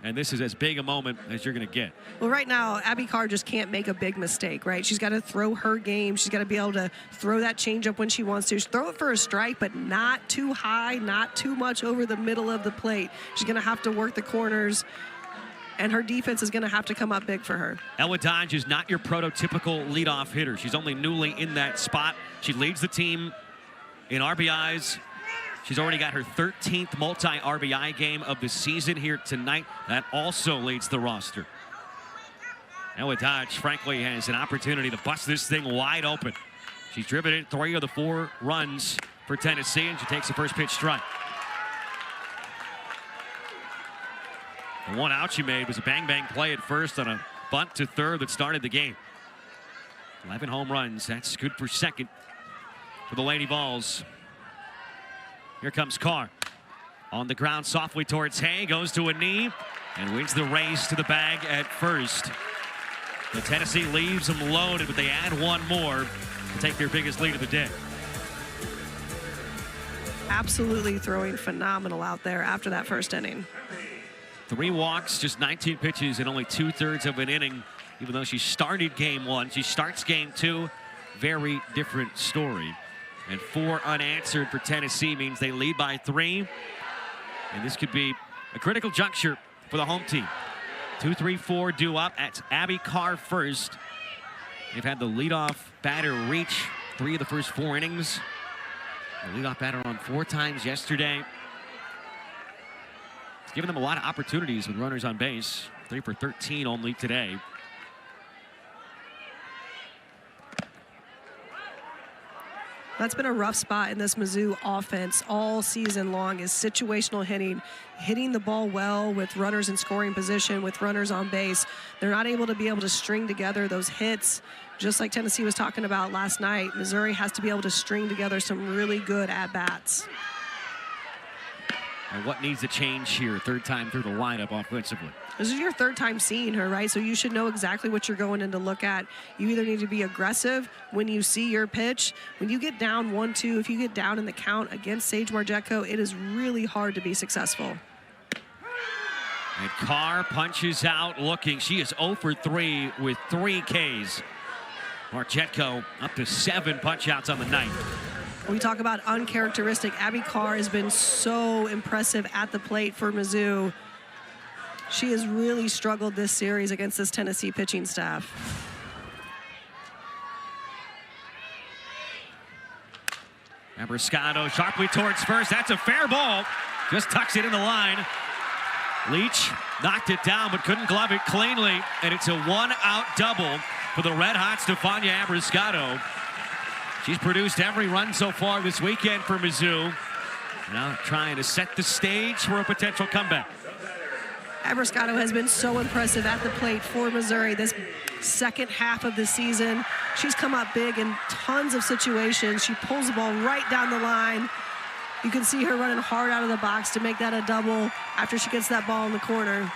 And this is as big a moment as you're going to get. Well, right now, Abby Carr just can't make a big mistake, right? She's got to throw her game. She's got to be able to throw that changeup when she wants to. Throw it for a strike, but not too high, not too much over the middle of the plate. She's going to have to work the corners, and her defense is going to have to come up big for her. Ella Dodge is not your prototypical leadoff hitter. She's only newly in that spot. She leads the team in RBIs. She's already got her 13th multi-RBI game of the season here tonight. That also leads the roster. Ella Dodge, frankly, has an opportunity to bust this thing wide open. She's driven in 3 of the 4 runs for Tennessee, and she takes the first pitch strike. The 1 out she made was a bang-bang play at first on a bunt to third that started the game. 11 home runs. That's good for second for the Lady Vols. Here comes Carr. On the ground softly towards Hay. Goes to a knee and wins the race to the bag at first. The Tennessee leaves them loaded, but they add one more to take their biggest lead of the day. Absolutely throwing phenomenal out there after that first inning. 3 walks, just 19 pitches in only 2/3 of an inning. Even though she started game 1, she starts game 2. Very different story. And 4 unanswered for Tennessee means they lead by 3. And this could be a critical juncture for the home team. 2, 3, 4 due up. That's Abby Carr first. They've had the leadoff batter reach 3 of the first 4 innings. The leadoff batter on 4 times yesterday. It's given them a lot of opportunities with runners on base. 3 for 13 only today. That's been a rough spot in this Mizzou offense all season long, is situational hitting the ball well with runners in scoring position, with runners on base. They're not able to string together those hits. Just like Tennessee was talking about last night, Missouri has to be able to string together some really good at-bats. And what needs to change here, 3rd time through the lineup offensively? This is your 3rd time seeing her, right? So you should know exactly what you're going in to look at. You either need to be aggressive when you see your pitch. When you get down 1-2, if you get down in the count against Sage Margetko, it is really hard to be successful. And Carr punches out looking. She is 0 for 3 with 3 Ks. Margetko up to 7 punch-outs on the night. We talk about uncharacteristic. Abby Carr has been so impressive at the plate for Mizzou. She has really struggled this series against this Tennessee pitching staff. Abrascado sharply towards first. That's a fair ball. Just tucks it in the line. Leach knocked it down, but couldn't glove it cleanly. And it's a 1-out double for the red-hot Stefania Abrascado. She's produced every run so far this weekend for Mizzou. Now trying to set the stage for a potential comeback. Abrascado has been so impressive at the plate for Missouri this second half of the season. She's come up big in tons of situations. She pulls the ball right down the line. You can see her running hard out of the box to make that a double after she gets that ball in the corner.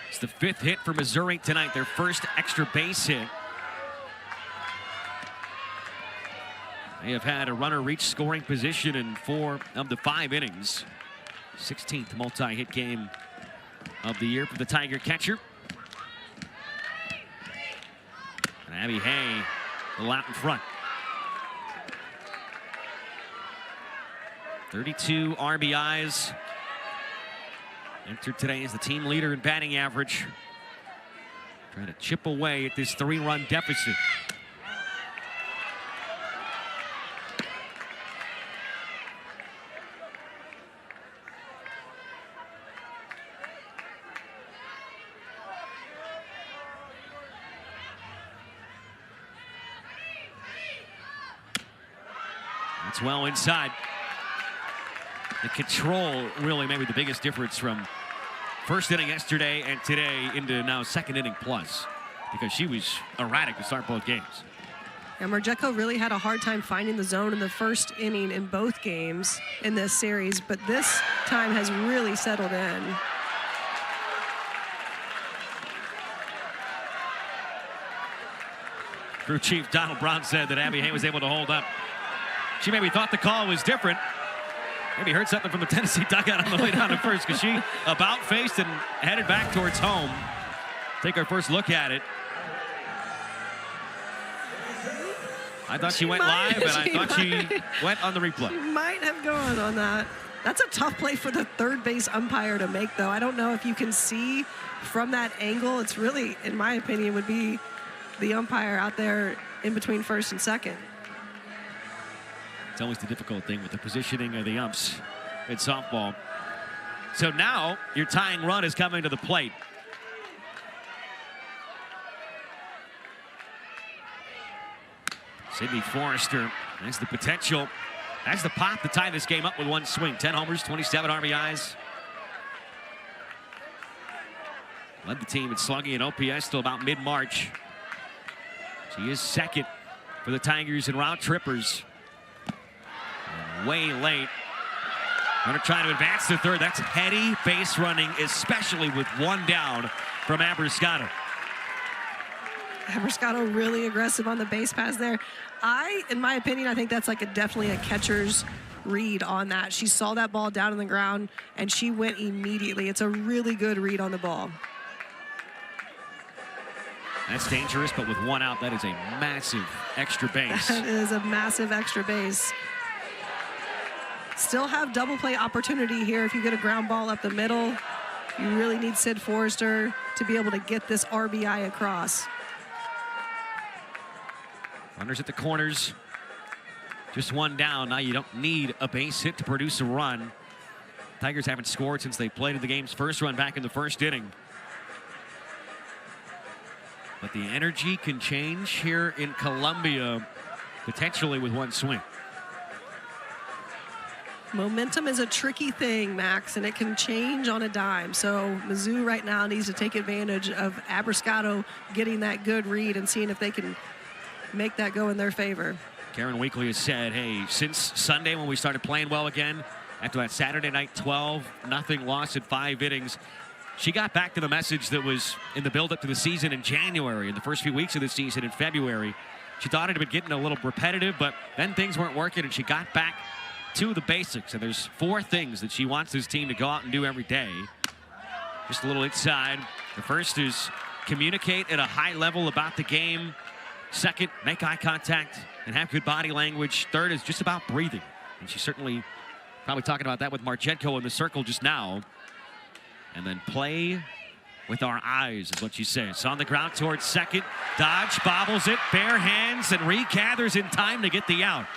It's the 5th hit for Missouri tonight, their first extra base hit. They have had a runner reach scoring position in 4 of the 5 innings. 16th multi-hit game of the year for the Tiger catcher. And Abby Hay a little out in front. 32 RBIs. Entered today as the team leader in batting average. Trying to chip away at this 3-run deficit. That's well inside. The control really maybe the biggest difference from first inning yesterday and today into now 2nd inning plus, because she was erratic to start both games. And Margetko really had a hard time finding the zone in the first inning in both games in this series, but this time has really settled in. Crew chief Donald Brown said that Abby Hay was able to hold up. She maybe thought the call was different. Maybe heard something from the Tennessee dugout on the way down to first, because she about faced and headed back towards home. Take our first look at it. I thought she went live, and I thought she went on the replay. She might have gone on that. That's a tough play for the third base umpire to make, though. I don't know if you can see from that angle. It's really, in my opinion, would be the umpire out there in between first and second. It's always the difficult thing with the positioning of the umps in softball. So now your tying run is coming to the plate. Sydney Forrester has the potential, has the pop to tie this game up with 1 swing. 10 homers, 27 RBIs. Led the team in slugging and OPS till about mid-March. She is second for the Tigers in round trippers. And way late. Runner trying to advance to third. That's heady base running, especially with one down from Abbruscato. Abbruscato really aggressive on the base pass there. In my opinion, I think that's like definitely a catcher's read on that. She saw that ball down on the ground and she went immediately. It's a really good read on the ball. That's dangerous, but with one out, that is a massive extra base. That is a massive extra base. Still have double play opportunity here if you get a ground ball up the middle. You really need Sid Forrester to be able to get this RBI across. Runners at the corners. Just one down. Now you don't need a base hit to produce a run. Tigers haven't scored since they played in the game's first run back in the first inning. But the energy can change here in Columbia, potentially with one swing. Momentum is a tricky thing, Max, and it can change on a dime. So Mizzou right now needs to take advantage of Abbruscato getting that good read and seeing if they can make that go in their favor. Karen Weekly has said, hey, since Sunday when we started playing well again, after that Saturday night 12-0 loss in 5 innings, she got back to the message that was in the build-up to the season in January, in the first few weeks of the season in February. She thought it had been getting a little repetitive, but then things weren't working, and she got back to the basics. And there's 4 things that she wants this team to go out and do every day. Just a little inside. The first is communicate at a high level about the game. Second, make eye contact and have good body language. Third is just about breathing. And she's certainly probably talking about that with Marchenko in the circle just now. And then play with our eyes is what she says. On the ground towards second. Dodge bobbles it, bare hands, and regathers in time to get the out.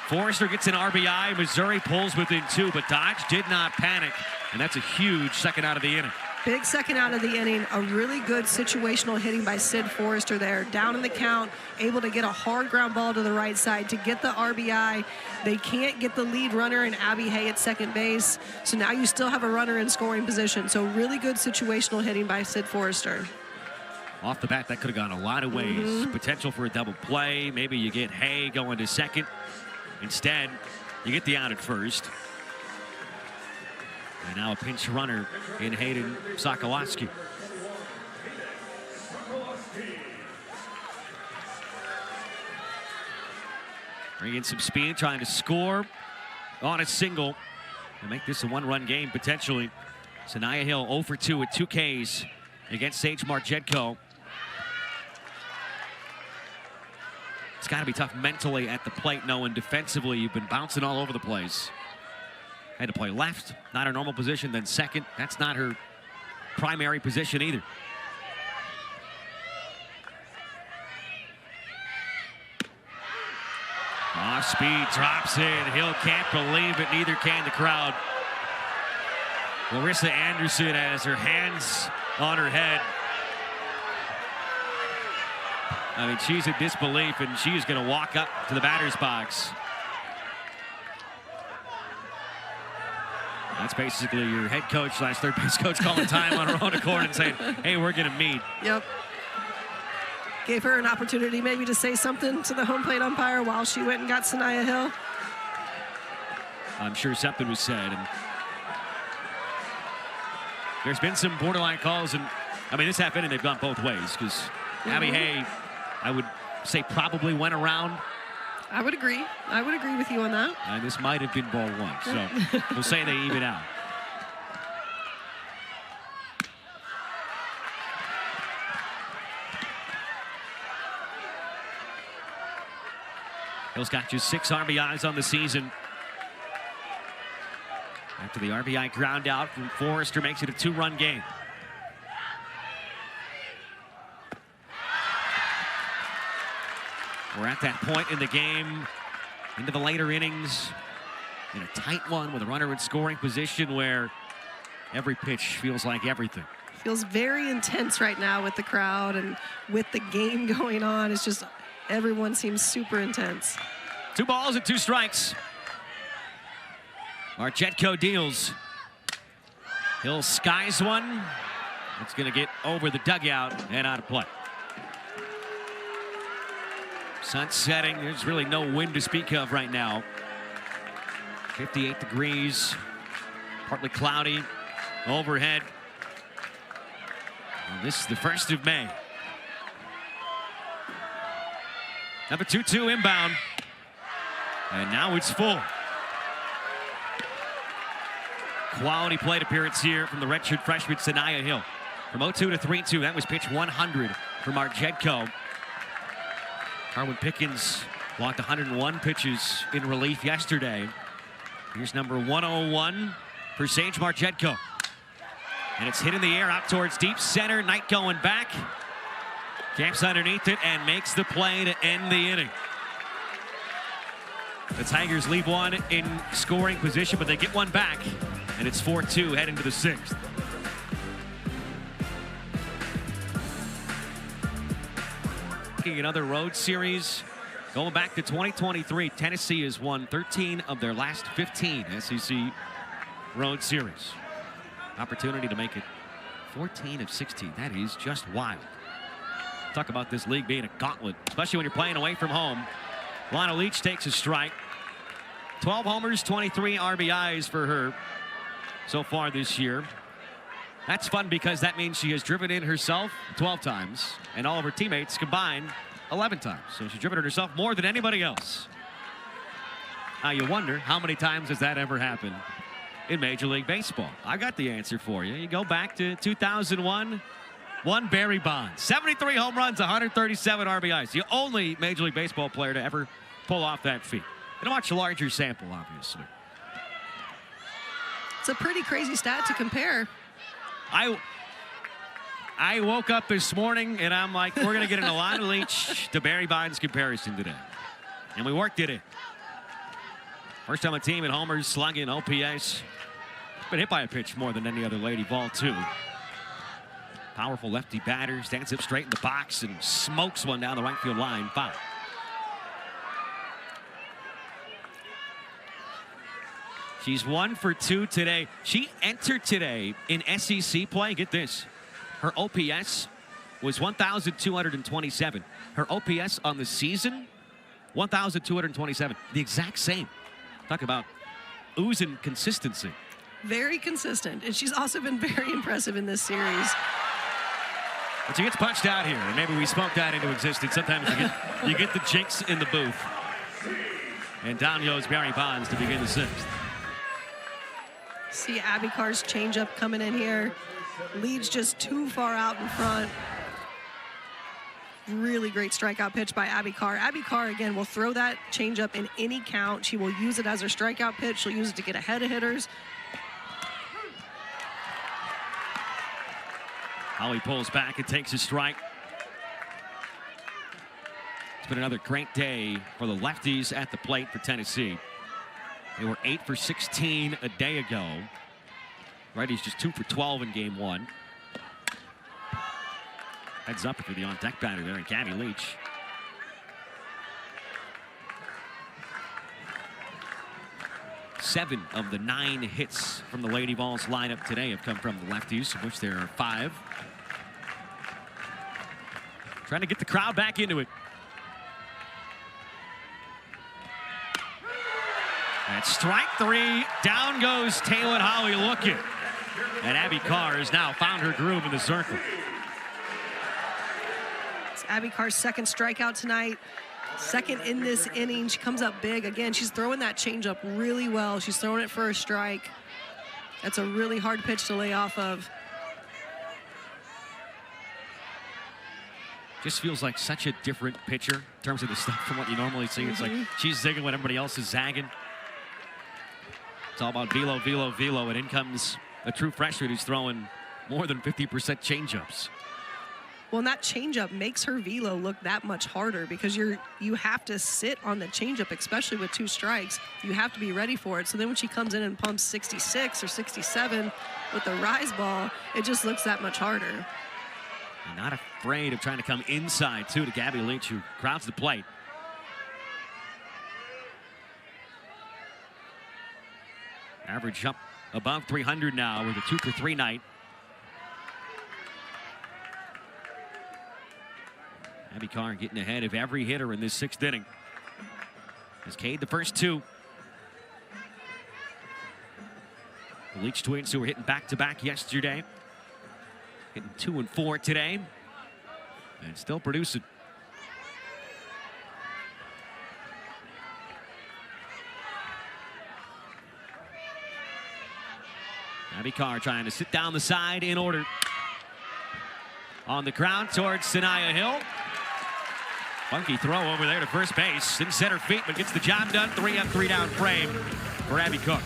Forrester gets an RBI. Missouri pulls within 2, but Dodge did not panic. And that's a huge second out of the inning. Big second out of the inning. A really good situational hitting by Sid Forrester there. Down in the count, able to get a hard ground ball to the right side to get the RBI. They can't get the lead runner in Abby Hay at second base. So now you still have a runner in scoring position. So really good situational hitting by Sid Forrester. Off the bat, that could have gone a lot of ways. Potential for a double play. Maybe you get Hay going to second. Instead, you get the out at first. And now a pinch runner in Hayden Sokolowski. Bringing some speed, trying to score on a single and make this a 1-run game potentially. Sanaya Hill 0 for 2 with 2 Ks against Sage Marchenko. It's got to be tough mentally at the plate, knowing defensively you've been bouncing all over the place. Had to play left, not her normal position, then second. That's not her primary position either. Off speed, drops in. Hill can't believe it, neither can the crowd. Larissa Anderson has her hands on her head. I mean, she's in disbelief, and she's going to walk up to the batter's box. That's basically your head coach / third base coach calling time on her own accord and saying, hey, we're going to meet. Yep. Gave her an opportunity maybe to say something to the home plate umpire while she went and got Sanaya Hill. I'm sure something was said. And there's been some borderline calls, and I mean, this half inning they've gone both ways because Abby Hay, I would say, probably went around. I would agree. I would agree with you on that. And this might have been ball 1, so we'll say they even out. Hill's got just 6 RBIs on the season. After the RBI ground out from Forrester, makes it a 2-run game. We're at that point in the game, into the later innings, in a tight one with a runner in scoring position where every pitch feels like everything. Feels very intense right now with the crowd and with the game going on. It's just everyone seems super intense. 2 balls and 2 strikes. Marchenko deals. Hill skies one. It's going to get over the dugout and out of play. Sun setting. There's really no wind to speak of right now. 58 degrees. Partly cloudy overhead. Well, this is the 1st of May. Number 2-2 inbound. And now it's full. Quality plate appearance here from the redshirt freshman Sanaya Hill. From 0-2 to 3-2, that was pitch 100 for Marjetko. Carwin Pickens walked 101 pitches in relief yesterday. Here's number 101 for Sage Marjetko. And it's hit in the air out towards deep center. Knight going back. Camps underneath it and makes the play to end the inning. The Tigers leave one in scoring position, but they get one back. And it's 4-2 heading to the 6th. Another road series. Going back to 2023, Tennessee has won 13 of their last 15 SEC road series. Opportunity to make it 14 of 16. That is just wild. Talk about this league being a gauntlet, especially when you're playing away from home. Lana Leach takes a strike. 12 homers, 23 RBIs for her so far this year. That's fun because that means she has driven in herself 12 times and all of her teammates combined 11 times. So she's driven it herself more than anybody else. Now you wonder, how many times has that ever happened in Major League Baseball? I got the answer for you. You go back to 2001, one Barry Bonds. 73 home runs, 137 RBIs. The only Major League Baseball player to ever pull off that feat. And a much larger sample, obviously. It's a pretty crazy stat to compare. I woke up this morning and I'm like, we're going to get an Alana Leach to Barry Bonds comparison today. And we worked it in. First time a team at homers, slugging, OPS. Been hit by a pitch more than any other lady ball, too. Powerful lefty batter, stands up straight in the box and smokes one down the right field line. Foul. She's 1 for 2 today. She entered today in SEC play. Get this. Her OPS was 1,227. Her OPS on the season, 1,227. The exact same. Talk about oozing consistency. Very consistent. And she's also been very impressive in this series. But she gets punched out here, and maybe we spoke that into existence. Sometimes you get the jinx in the booth. And down goes Barry Bonds to begin the 6th. See Abby Carr's changeup coming in here. Leads just too far out in front. Really great strikeout pitch by Abby Carr. Abby Carr, again, will throw that changeup in any count. She will use it as her strikeout pitch. She'll use it to get ahead of hitters. Holly pulls back and takes a strike. It's been another great day for the lefties at the plate for Tennessee. They were 8 for 16 a day ago. Righties just 2 for 12 in game 1. Heads up for the on-deck batter there, and Gabby Leach. Seven of the 9 hits from the Lady Vols lineup today have come from the lefties, of which there are 5. Trying to get the crowd back into it. And strike 3, down goes Taylor Holly looking. And Abby Carr has now found her groove in the circle. It's Abby Carr's second strikeout tonight. Second in this inning. She comes up big. Again, she's throwing that changeup really well. She's throwing it for a strike. That's a really hard pitch to lay off of. Just feels like such a different pitcher in terms of the stuff from what you normally see. It's like she's zigging when everybody else is zagging. It's all about velo, velo, velo, and in comes a true freshman who's throwing more than 50% changeups. Well, and that changeup makes her velo look that much harder because you have to sit on the changeup, especially with 2 strikes. You have to be ready for it. So then when she comes in and pumps 66 or 67 with the rise ball, it just looks that much harder. And not afraid of trying to come inside, too, to Gabby Leach, who crowds the plate. Average up above 300 now with a 2 for 3 night. Abby Carr getting ahead of every hitter in this 6th inning. Has K'd the first 2. The Leach twins, who were hitting back-to-back yesterday, hitting 2 and 4 today, and still producing. Abby Carr trying to sit down the side in order. On the ground towards Sanaya Hill. Funky throw over there to first base. In center feet, but gets the job done. 3 up, 3 down frame for Abby Cook.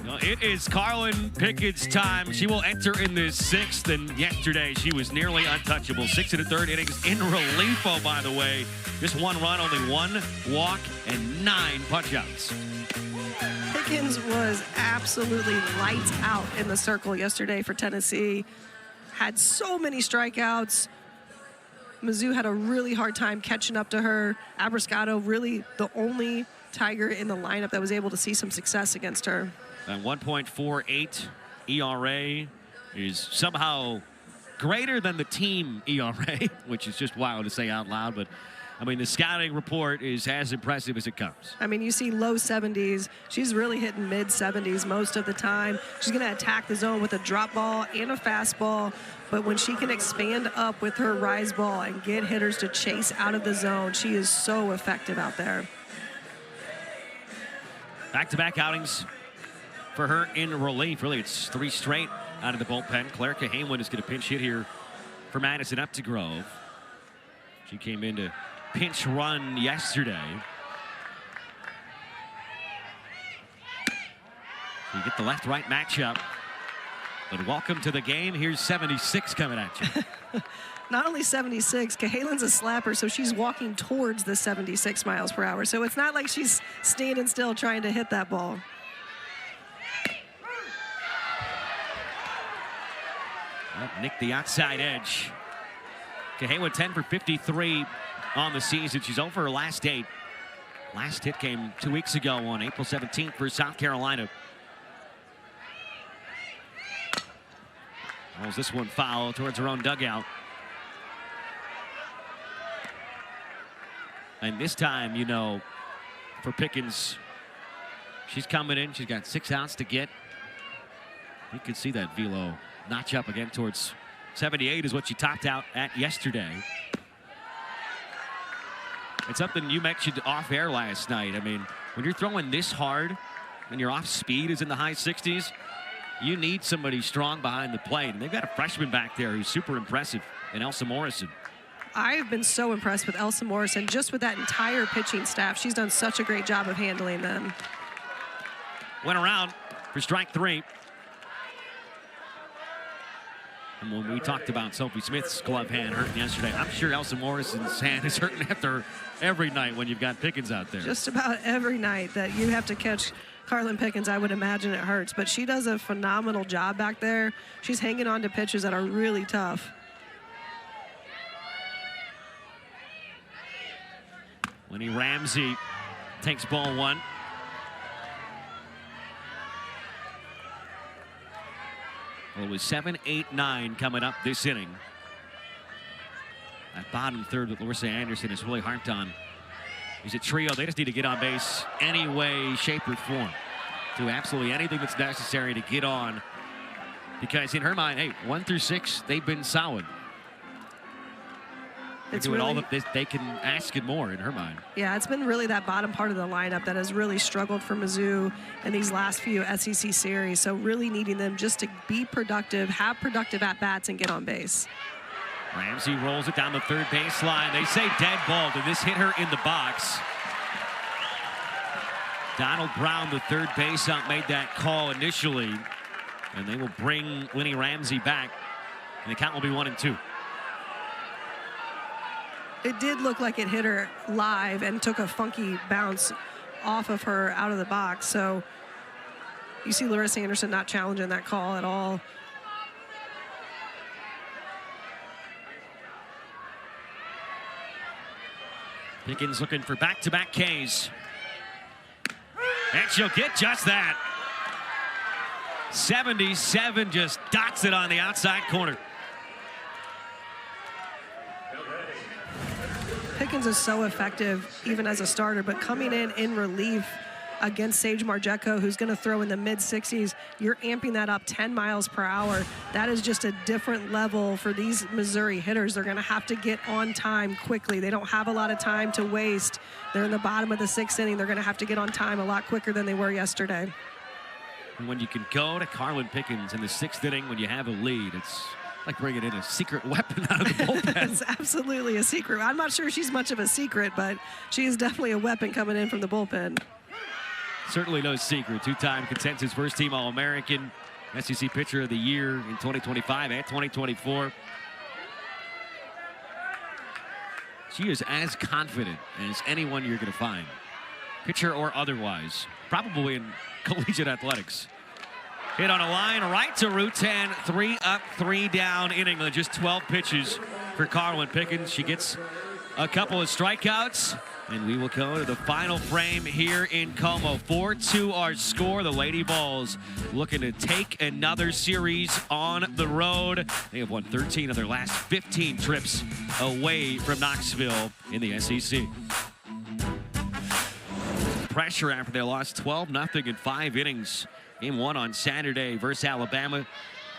Well, it is Carlin Pickens' time. She will enter in the 6th, and yesterday she was nearly untouchable. 6 1/3 innings in relief, oh, by the way. Just 1 run, only 1 walk, and 9 punch-outs. Pickens was absolutely lights out in the circle yesterday for Tennessee. Had so many strikeouts. Mizzou had a really hard time catching up to her. Abrascato, really the only Tiger in the lineup that was able to see some success against her. And 1.48 ERA is somehow greater than the team ERA, which is just wild to say out loud, but I mean, the scouting report is as impressive as it comes. I mean, you see low 70s. She's really hitting mid 70s most of the time. She's going to attack the zone with a drop ball and a fastball. But when she can expand up with her rise ball and get hitters to chase out of the zone, she is so effective out there. Back-to-back outings for her in relief. Really, it's 3 straight out of the bullpen. Claire Cahalan is going to pinch hit here for Madison Updegrove. She came in to pinch run yesterday. So you get the left-right matchup. But welcome to the game. Here's 76 coming at you. Not only 76, Cahalan's a slapper, so she's walking towards the 76 miles per hour. So it's not like she's standing still trying to hit that ball. Nick the outside edge. Cahalan 10 for 53 on the season. She's over her last 8. Last hit came 2 weeks ago on April 17th for South Carolina. Rolls this one foul towards her own dugout. And this time, you know, for Pickens, she's coming in. She's got 6 outs to get. You can see that velo notch up again towards 78 is what she topped out at yesterday. It's something you mentioned off air last night. I mean, when you're throwing this hard and your off speed is in the high 60s, you need somebody strong behind the plate. And they've got a freshman back there who's super impressive in Elsa Morrison. I've been so impressed with Elsa Morrison, just with that entire pitching staff. She's done such a great job of handling them. Went around for strike 3. And when we talked about Sophie Smith's glove hand hurting yesterday, I'm sure Elsa Morrison's hand is hurting after every night when you've got Pickens out there. Just about every night that you have to catch Carlin Pickens, I would imagine it hurts. But she does a phenomenal job back there. She's hanging on to pitches that are really tough. Lenny Ramsey takes ball 1. Well, it was 7, 8, 9 coming up this inning. That bottom third that Larissa Anderson has really harped on is a trio. They just need to get on base any way, shape, or form. Do absolutely anything that's necessary to get on. Because in her mind, hey, 1 through 6, they've been solid. They're doing all that they can ask and more in her mind. Yeah, it's been really that bottom part of the lineup that has really struggled for Mizzou in these last few SEC series. So really needing them just to be productive, have productive at-bats, and get on base. Ramsey rolls it down the third baseline. They say dead ball. Did this hit her in the box? Donald Brown, the third base ump, made that call initially. And they will bring Lenny Ramsey back. And the count will be 1 and 2. It did look like it hit her live and took a funky bounce off of her out of the box. So you see Larissa Anderson not challenging that call at all. Pickens looking for back-to-back Ks. And she'll get just that. 77 just dots it on the outside corner. Pickens is so effective even as a starter, but coming in relief against Sage Marjeko, who's going to throw in the mid-60s, you're amping that up 10 miles per hour. That is just a different level for these Missouri hitters. They're going to have to get on time quickly. They don't have a lot of time to waste. They're in the bottom of the 6th inning. They're going to have to get on time a lot quicker than they were yesterday. And when you can go to Carlin Pickens in the 6th inning when you have a lead, it's like bringing in a secret weapon out of the bullpen. It's absolutely a secret. I'm not sure she's much of a secret, but she is definitely a weapon coming in from the bullpen. Certainly no secret. Two-time consensus first-team All-American, SEC Pitcher of the Year in 2025 and 2024. She is as confident as anyone you're going to find, pitcher or otherwise, probably in collegiate athletics. Hit on a line, right to Rutan, 3 up, 3 down inning, just 12 pitches for Carlin Pickens. She gets a couple of strikeouts, and we will go to the final frame here in Como. 4-2 our score. The Lady Vols looking to take another series on the road. They have won 13 of their last 15 trips away from Knoxville in the SEC. Pressure after they lost 12-0 in 5 innings. Game 1 on Saturday versus Alabama.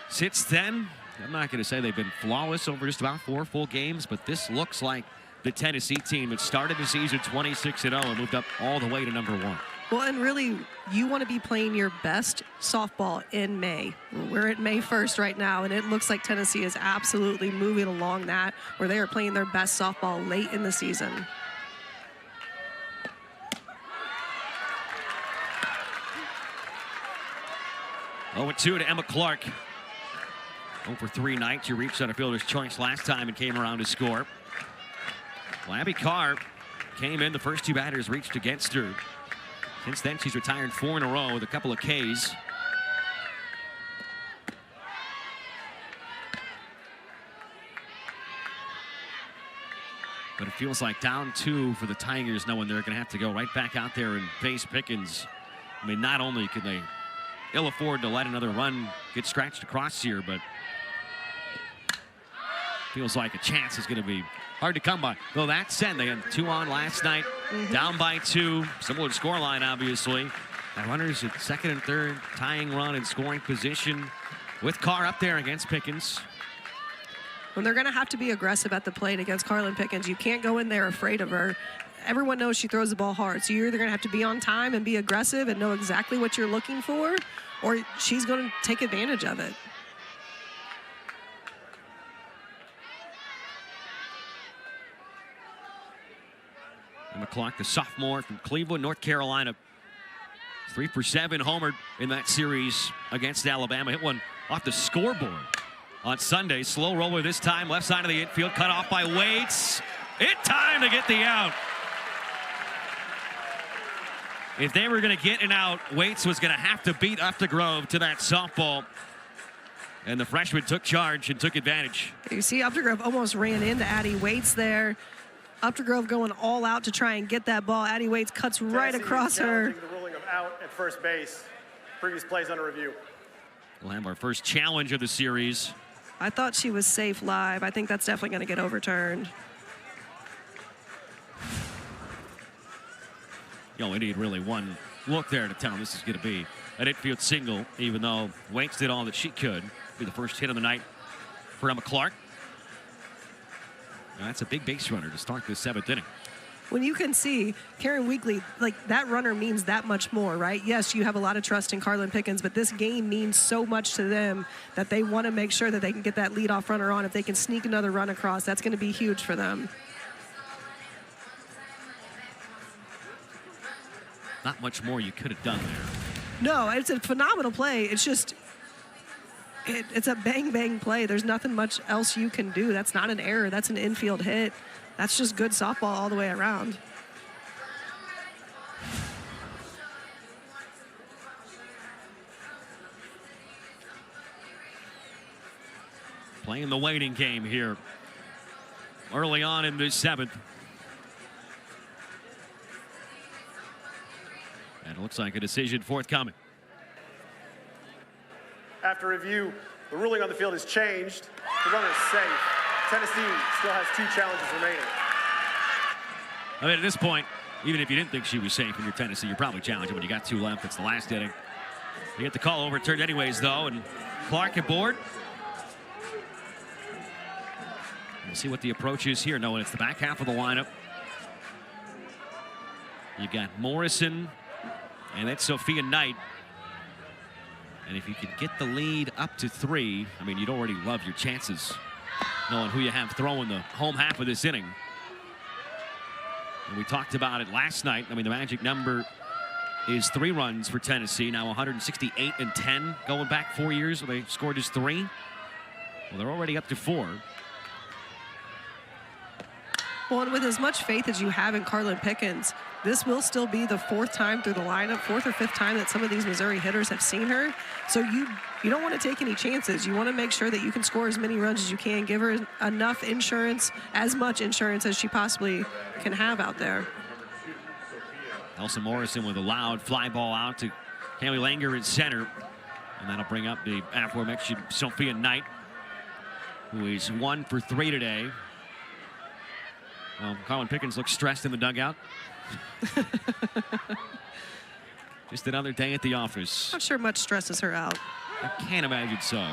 Since then, I'm not going to say they've been flawless over just about 4 full games, but this looks like the Tennessee team that started the season 26-0 and moved up all the way to number 1. Well, and really, you want to be playing your best softball in May. We're at May 1st right now, and it looks like Tennessee is absolutely moving along that, where they are playing their best softball late in the season. Oh, 2 to Emma Clark. 0 for 3 night. She reached center fielder's choice last time and came around to score. Well, Abby Carr came in. The first 2 batters reached against her. Since then, she's retired 4 in a row with a couple of Ks. But it feels like down 2 for the Tigers, knowing they're going to have to go right back out there and face Pickens. I mean, not only could they ill afford to let another run get scratched across here, but feels like a chance is going to be hard to come by. Though that said, they had 2 on last night, down by 2, similar scoreline, obviously. The runners at 2nd and 3rd, tying run in scoring position with Carr up there against Pickens. When they're going to have to be aggressive at the plate against Carlin Pickens, you can't go in there afraid of her. Everyone knows she throws the ball hard, so you're either going to have to be on time and be aggressive and know exactly what you're looking for, or she's going to take advantage of it. Emma Clark, the sophomore from Cleveland, North Carolina. 3 for 7 homered in that series against Alabama. Hit one off the scoreboard on Sunday. Slow roller this time, left side of the infield, cut off by Waits. In time to get the out. If they were going to get an out, Waits was going to have to beat Updegrove to that softball. And the freshman took charge and took advantage. You see Updegrove almost ran into Addie Waits there. Updegrove going all out to try and get that ball. Addie Waits cuts right across her. The ruling of out at first base. Previous plays under review. We'll have our first challenge of the series. I thought she was safe live. I think that's definitely going to get overturned. You only need really one look there to tell them this is going to be an infield single, even though Waits did all that she could. Be the first hit of the night for Emma Clark. And that's a big base runner to start this 7th inning. When you can see Karen Weekly, like that runner means that much more, right? Yes, you have a lot of trust in Carlin Pickens, but this game means so much to them that they want to make sure that they can get that leadoff runner on. If they can sneak another run across, that's going to be huge for them. Not much more you could have done there. No, it's a phenomenal play. It's just, it's a bang-bang play. There's nothing much else you can do. That's not an error. That's an infield hit. That's just good softball all the way around. Playing the waiting game here early on in this 7th. And it looks like a decision forthcoming. After review, the ruling on the field has changed. The runner is safe. Tennessee still has 2 challenges remaining. I mean, at this point, even if you didn't think she was safe in your Tennessee, you're probably challenging when you got 2 left. It's the last inning. You get the call overturned anyways, though, and Clark aboard. We'll see what the approach is here, knowing it's the back half of the lineup. You got Morrison, and that's Sophia Knight. And if you could get the lead up to 3, I mean, you'd already love your chances, knowing who you have throwing the home half of this inning. And we talked about it last night. I mean, the magic number is 3 runs for Tennessee. Now 168-10 going back 4 years where they scored just 3. Well, they're already up to 4. Well, and with as much faith as you have in Carlin Pickens, this will still be the 4th time through the lineup, 4th or 5th time that some of these Missouri hitters have seen her. So you don't want to take any chances. You want to make sure that you can score as many runs as you can, give her enough insurance, as much insurance as she possibly can have out there. Elsa Morrison with a loud fly ball out to Haley Langer in center. And that'll bring up the aforementioned Sophia Knight, who is 1 for 3 today. Well, Carlin Pickens looks stressed in the dugout. Just another day at the office. Not sure much stresses her out. I can't imagine so.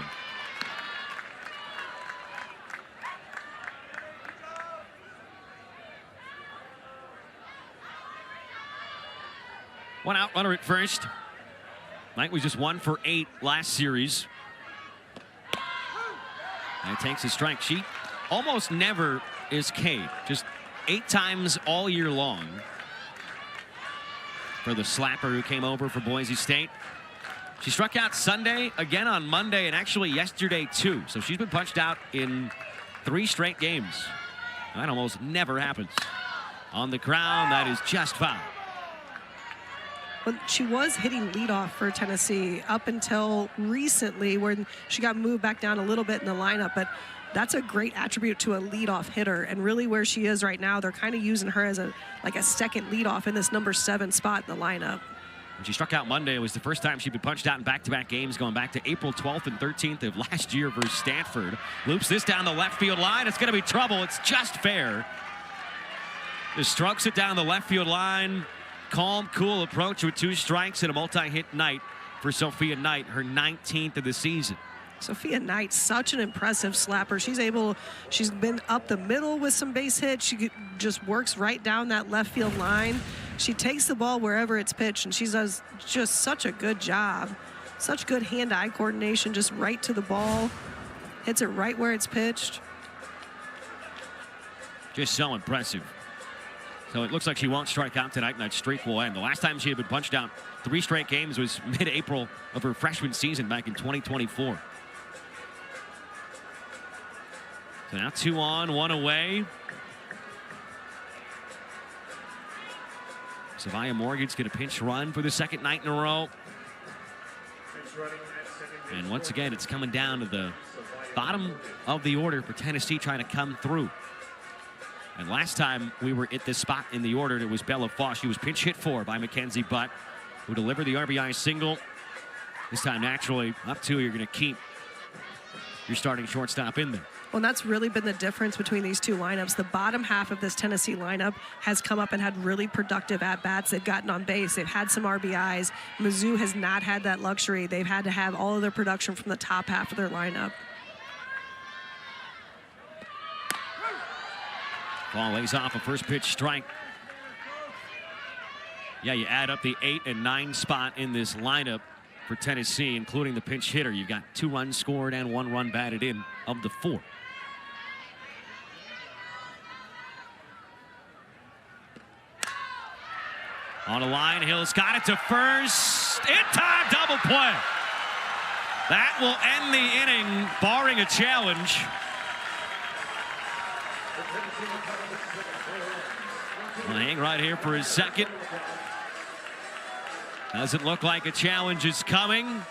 One out, runner at first. Knight was just 1 for 8 last series. And takes a strike. She almost never is K'd. Just 8 times all year long for the slapper who came over for Boise State. She struck out Sunday, again on Monday, and actually yesterday too. So she's been punched out in 3 straight games. That almost never happens. On the ground, that is just foul. Well, she was hitting leadoff for Tennessee up until recently when she got moved back down a little bit in the lineup, but that's a great attribute to a leadoff hitter. And really where she is right now, they're kind of using her as a second leadoff in this number 7 spot in the lineup. When she struck out Monday, it was the first time she'd been punched out in back-to-back games going back to April 12th and 13th of last year versus Stanford. Loops this down the left field line. It's going to be trouble. It's just fair. Just strokes it down the left field line. Calm, cool approach with 2 strikes and a multi-hit night for Sophia Knight, her 19th of the season. Sophia Knight, such an impressive slapper. She's been up the middle with some base hits. She just works right down that left field line. She takes the ball wherever it's pitched, and she does just such a good job. Such good hand-eye coordination, just right to the ball. Hits it right where it's pitched. Just so impressive. So it looks like she won't strike out tonight, and that streak will end. The last time she had been punched out 3 straight games was mid-April of her freshman season back in 2024. So now 2 on, 1 away. Savia Morgan's going to pinch run for the 2nd night in a row. And once again, it's coming down to the bottom of the order for Tennessee trying to come through. And last time we were at this spot in the order, it was Bella Foss. She was pinch hit for by Mackenzie Butt, who delivered the RBI single. This time, naturally, up 2, you're going to keep your starting shortstop in there. Well, that's really been the difference between these 2 lineups. The bottom half of this Tennessee lineup has come up and had really productive at-bats. They've gotten on base. They've had some RBIs. Mizzou has not had that luxury. They've had to have all of their production from the top half of their lineup. Ball lays off a first pitch strike. Yeah, you add up the 8 and 9 spot in this lineup for Tennessee, including the pinch hitter. You've got 2 runs scored and 1 run batted in of the 4. On a line, Hill's got it to first. In time, double play. That will end the inning, barring a challenge. We'll hang right here for his 2nd. Doesn't look like a challenge is coming.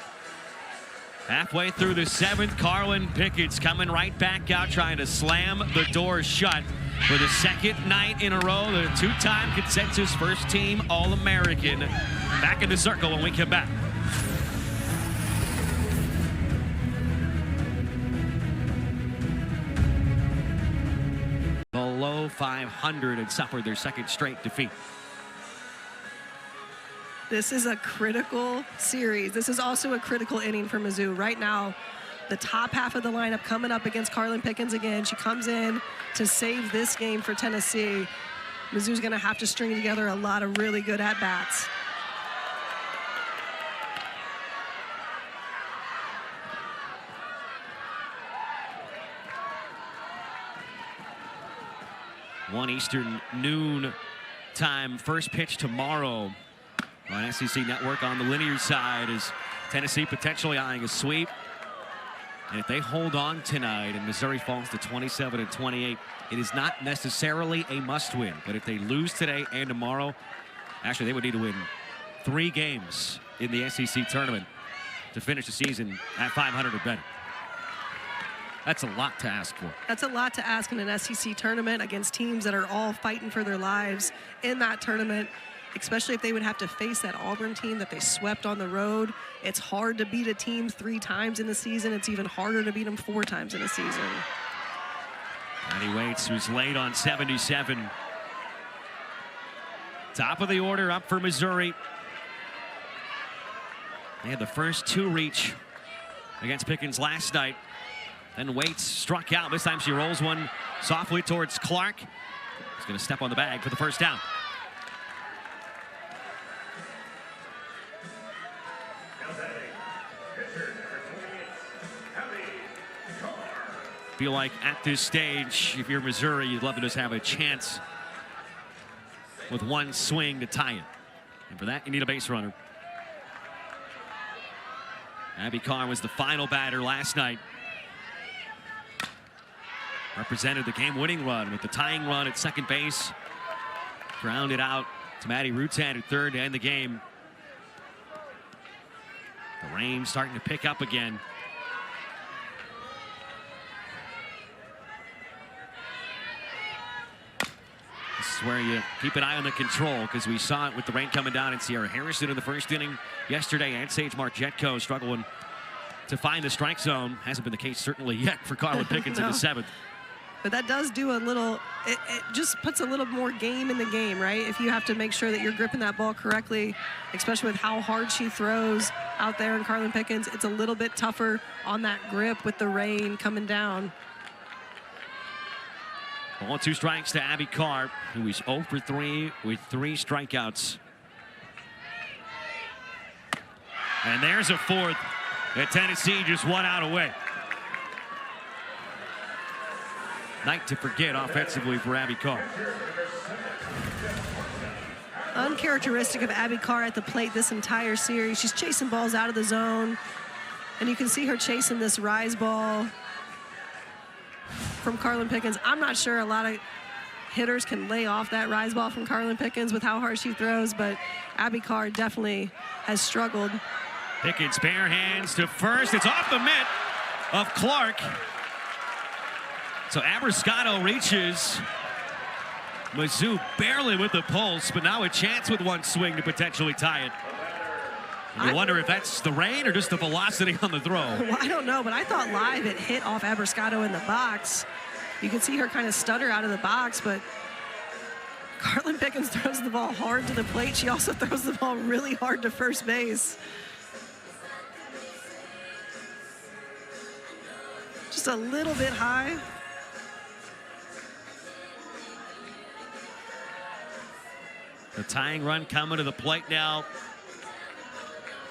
Halfway through the 7th, Carlin Pickens coming right back out, trying to slam the door shut for the 2nd night in a row. The 2-time consensus first-team All-American. Back in the circle when we come back. Below 500 and suffered their second straight defeat. This is a critical series. This is also a critical inning for Mizzou. Right now, the top half of the lineup coming up against Carlin Pickens again. She comes in to save this game for Tennessee. Mizzou's going to have to string together a lot of really good at-bats. One Eastern noon time. First pitch tomorrow on SEC Network on the linear side is Tennessee potentially eyeing a sweep. And if they hold on tonight and Missouri falls to 27-28, it is not necessarily a must-win. But if they lose today and tomorrow, actually they would need to win 3 games in the SEC tournament to finish the season at 500 or better. That's a lot to ask for. That's a lot to ask in an SEC tournament against teams that are all fighting for their lives in that tournament, especially if they would have to face that Auburn team that they swept on the road. It's hard to beat a team 3 times in a season. It's even harder to beat them 4 times in a season. Maddie Waits was late on 77. Top of the order up for Missouri. They had the first 2 reach against Pickens last night. Then Waits struck out. This time she rolls one softly towards Clark. He's going to step on the bag for the first down. Feel like at this stage, if you're Missouri, you'd love to just have a chance with one swing to tie it. And for that, you need a base runner. Abby Carr was the final batter last night. Represented the game-winning run with the tying run at second base. Grounded out to Maddie Rutan at third to end the game. The rain starting to pick up again. This is where you keep an eye on the control, because we saw it with the rain coming down in Sierra Harrison in the first inning yesterday, and Sage Marchetko struggling to find the strike zone. Hasn't been the case certainly yet for Carlin Pickens in the 7th. But that does do a little, it just puts a little more game in the game, right? If you have to make sure that you're gripping that ball correctly, especially with how hard she throws out there in Carlin Pickens, it's a little bit tougher on that grip with the rain coming down. 1-2 strikes to Abby Carr, who is 0 for 3 with 3 strikeouts. And there's a 4th that Tennessee just 1 out away. Night to forget offensively for Abby Carr. Uncharacteristic of Abby Carr at the plate this entire series. She's chasing balls out of the zone, and you can see her chasing this rise ball from Carlin Pickens. I'm not sure a lot of hitters can lay off that rise ball from Carlin Pickens with how hard she throws, but Abby Carr definitely has struggled. Pickens bare hands to first. It's off the mitt of Clark. So Abrascato reaches. Mizzou barely with the pulse, but now a chance with one swing to potentially tie it. And you wonder if that's the rain or just the velocity on the throw. Well, I don't know, but I thought live it hit off Abrascato in the box. You can see her kind of stutter out of the box, but Carlin Pickens throws the ball hard to the plate. She also throws the ball really hard to first base. Just a little bit high. The tying run coming to the plate now.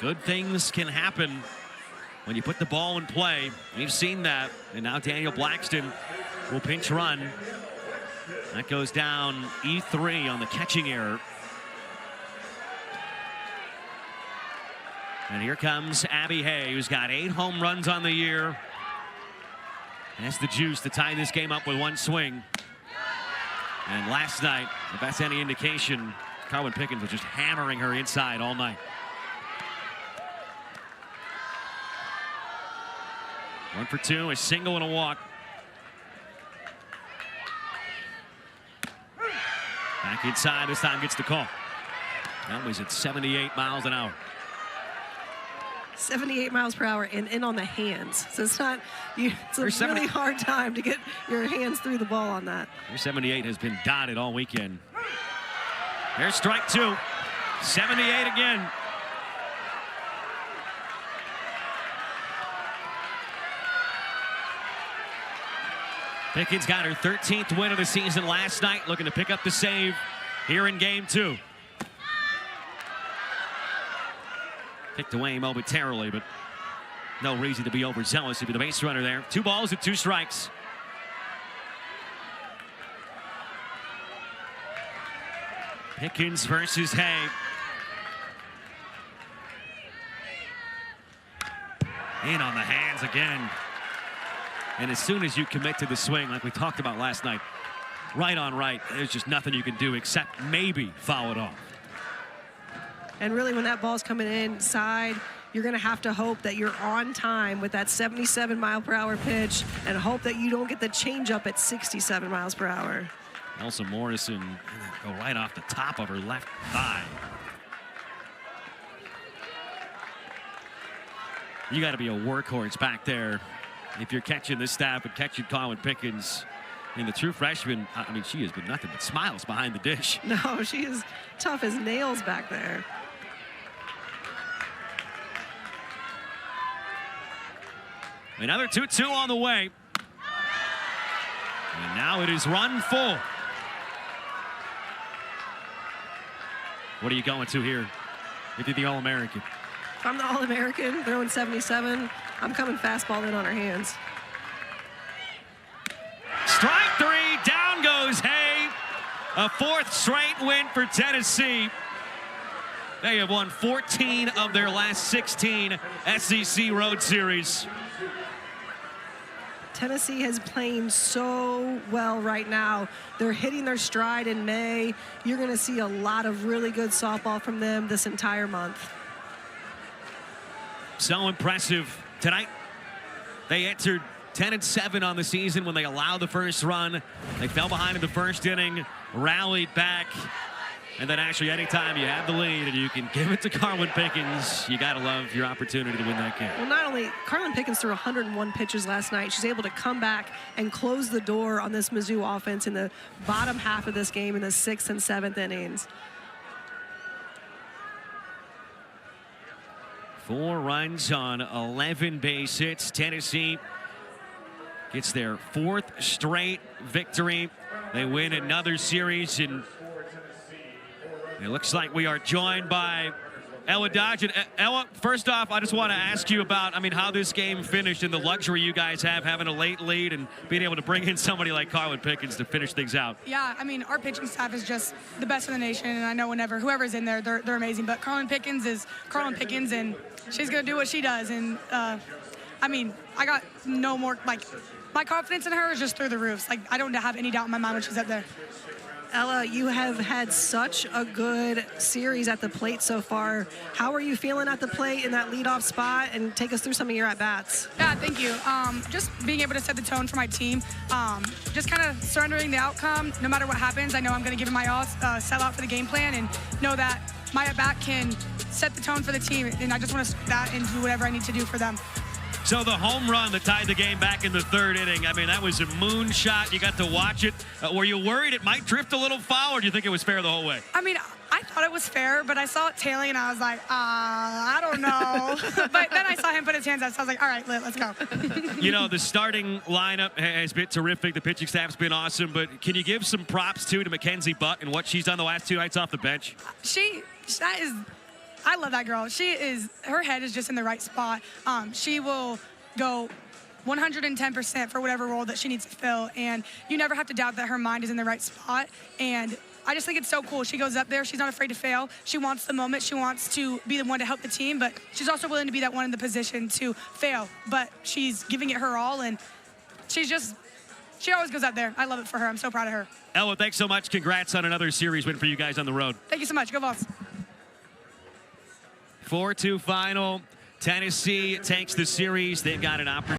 Good things can happen when you put the ball in play. We've seen that. And now Daniel Blackston will pinch run. That goes down E3 on the catching error. And here comes Abby Hay, who's got 8 home runs on the year. Has the juice to tie this game up with one swing. And last night, if that's any indication, Carlin Pickens was just hammering her inside all night. 1 for 2, a single and a walk. Back inside, this time gets the call. That was at 78 miles an hour. 78 miles per hour and in on the hands. So it's not, it's a really hard time to get your hands through the ball on that. Your 78 has been dotted all weekend. There's strike 2. 78 again. Pickens got her 13th win of the season last night, looking to pick up the save here in game 2. Picked away momentarily, but no reason to be overzealous if you're the base runner there. 2 balls and 2 strikes. Pickens versus Hay. In on the hands again. And as soon as you commit to the swing, like we talked about last night, right on right, there's just nothing you can do except maybe foul it off. And really, when that ball's coming inside, you're going to have to hope that you're on time with that 77-mile-per-hour pitch and hope that you don't get the changeup at 67 miles per hour. Elsa Morrison go right off the top of her left thigh. You got to be a workhorse back there if you're catching this staff and catching Colin Pickens. And the true freshman, I mean, she has been nothing but smiles behind the dish. No, she is tough as nails back there. Another 2-2 on the way. And now it is run full. What are you going to here if you're the All-American? If I'm the All-American, throwing 77, I'm coming fastball in on her hands. Strike 3, down goes Hay. A 4th straight win for Tennessee. They have won 14 of their last 16 SEC Road Series. Tennessee is playing so well right now. They're hitting their stride in May. You're going to see a lot of really good softball from them this entire month. So impressive tonight. They entered 10-7 on the season when they allowed the first run. They fell behind in the first inning, rallied back, and then actually anytime you have the lead and you can give it to Carlin Pickens, you gotta love your opportunity to win that game. Well, not only Carlin Pickens threw 101 pitches last night, she's able to come back and close the door on this Mizzou offense in the bottom half of this game in the 6th and 7th innings. 4 runs on 11 base hits. Tennessee gets their 4th straight victory. They win another series, and it looks like we are joined by Ella Dodge. And Ella, first off, I just want to ask you about, how this game finished and the luxury you guys have having a late lead and being able to bring in somebody like Carlin Pickens to finish things out. Yeah, our pitching staff is just the best in the nation, and I know whoever's in there, they're amazing. But Carlin Pickens is Carlin Pickens, and she's going to do what she does. And, I got no more, my confidence in her is just through the roofs. I don't have any doubt in my mind when she's up there. Ella, you have had such a good series at the plate so far. How are you feeling at the plate in that leadoff spot? And take us through some of your at-bats. Yeah, thank you. Just being able to set the tone for my team. Just kind of surrendering the outcome. No matter what happens, I know I'm going to give it my all, sell out for the game plan, and know that my at-bat can set the tone for the team. And I just want to stick that and do whatever I need to do for them. So the home run that tied the game back in the 3rd inning, that was a moonshot. You got to watch it. Were you worried it might drift a little foul, or do you think it was fair the whole way? I thought it was fair, but I saw it tailing, and I was like, I don't know. But then I saw him put his hands out, so I was like, all right, let's go. The starting lineup has been terrific. The pitching staff's been awesome, but can you give some props, too, to Mackenzie Butt and what she's done the last 2 nights off the bench? I love that girl. Her head is just in the right spot. She will go 110% for whatever role that she needs to fill, and you never have to doubt that her mind is in the right spot. And I just think it's so cool. She goes up there. She's not afraid to fail. She wants the moment. She wants to be the one to help the team, but she's also willing to be that one in the position to fail. But she's giving it her all, and she always goes out there. I love it for her. I'm so proud of her. Ella, thanks so much. Congrats on another series win for you guys on the road. Thank you so much. Go Vols. 4-2 final. Tennessee takes the series. They've got an opportunity.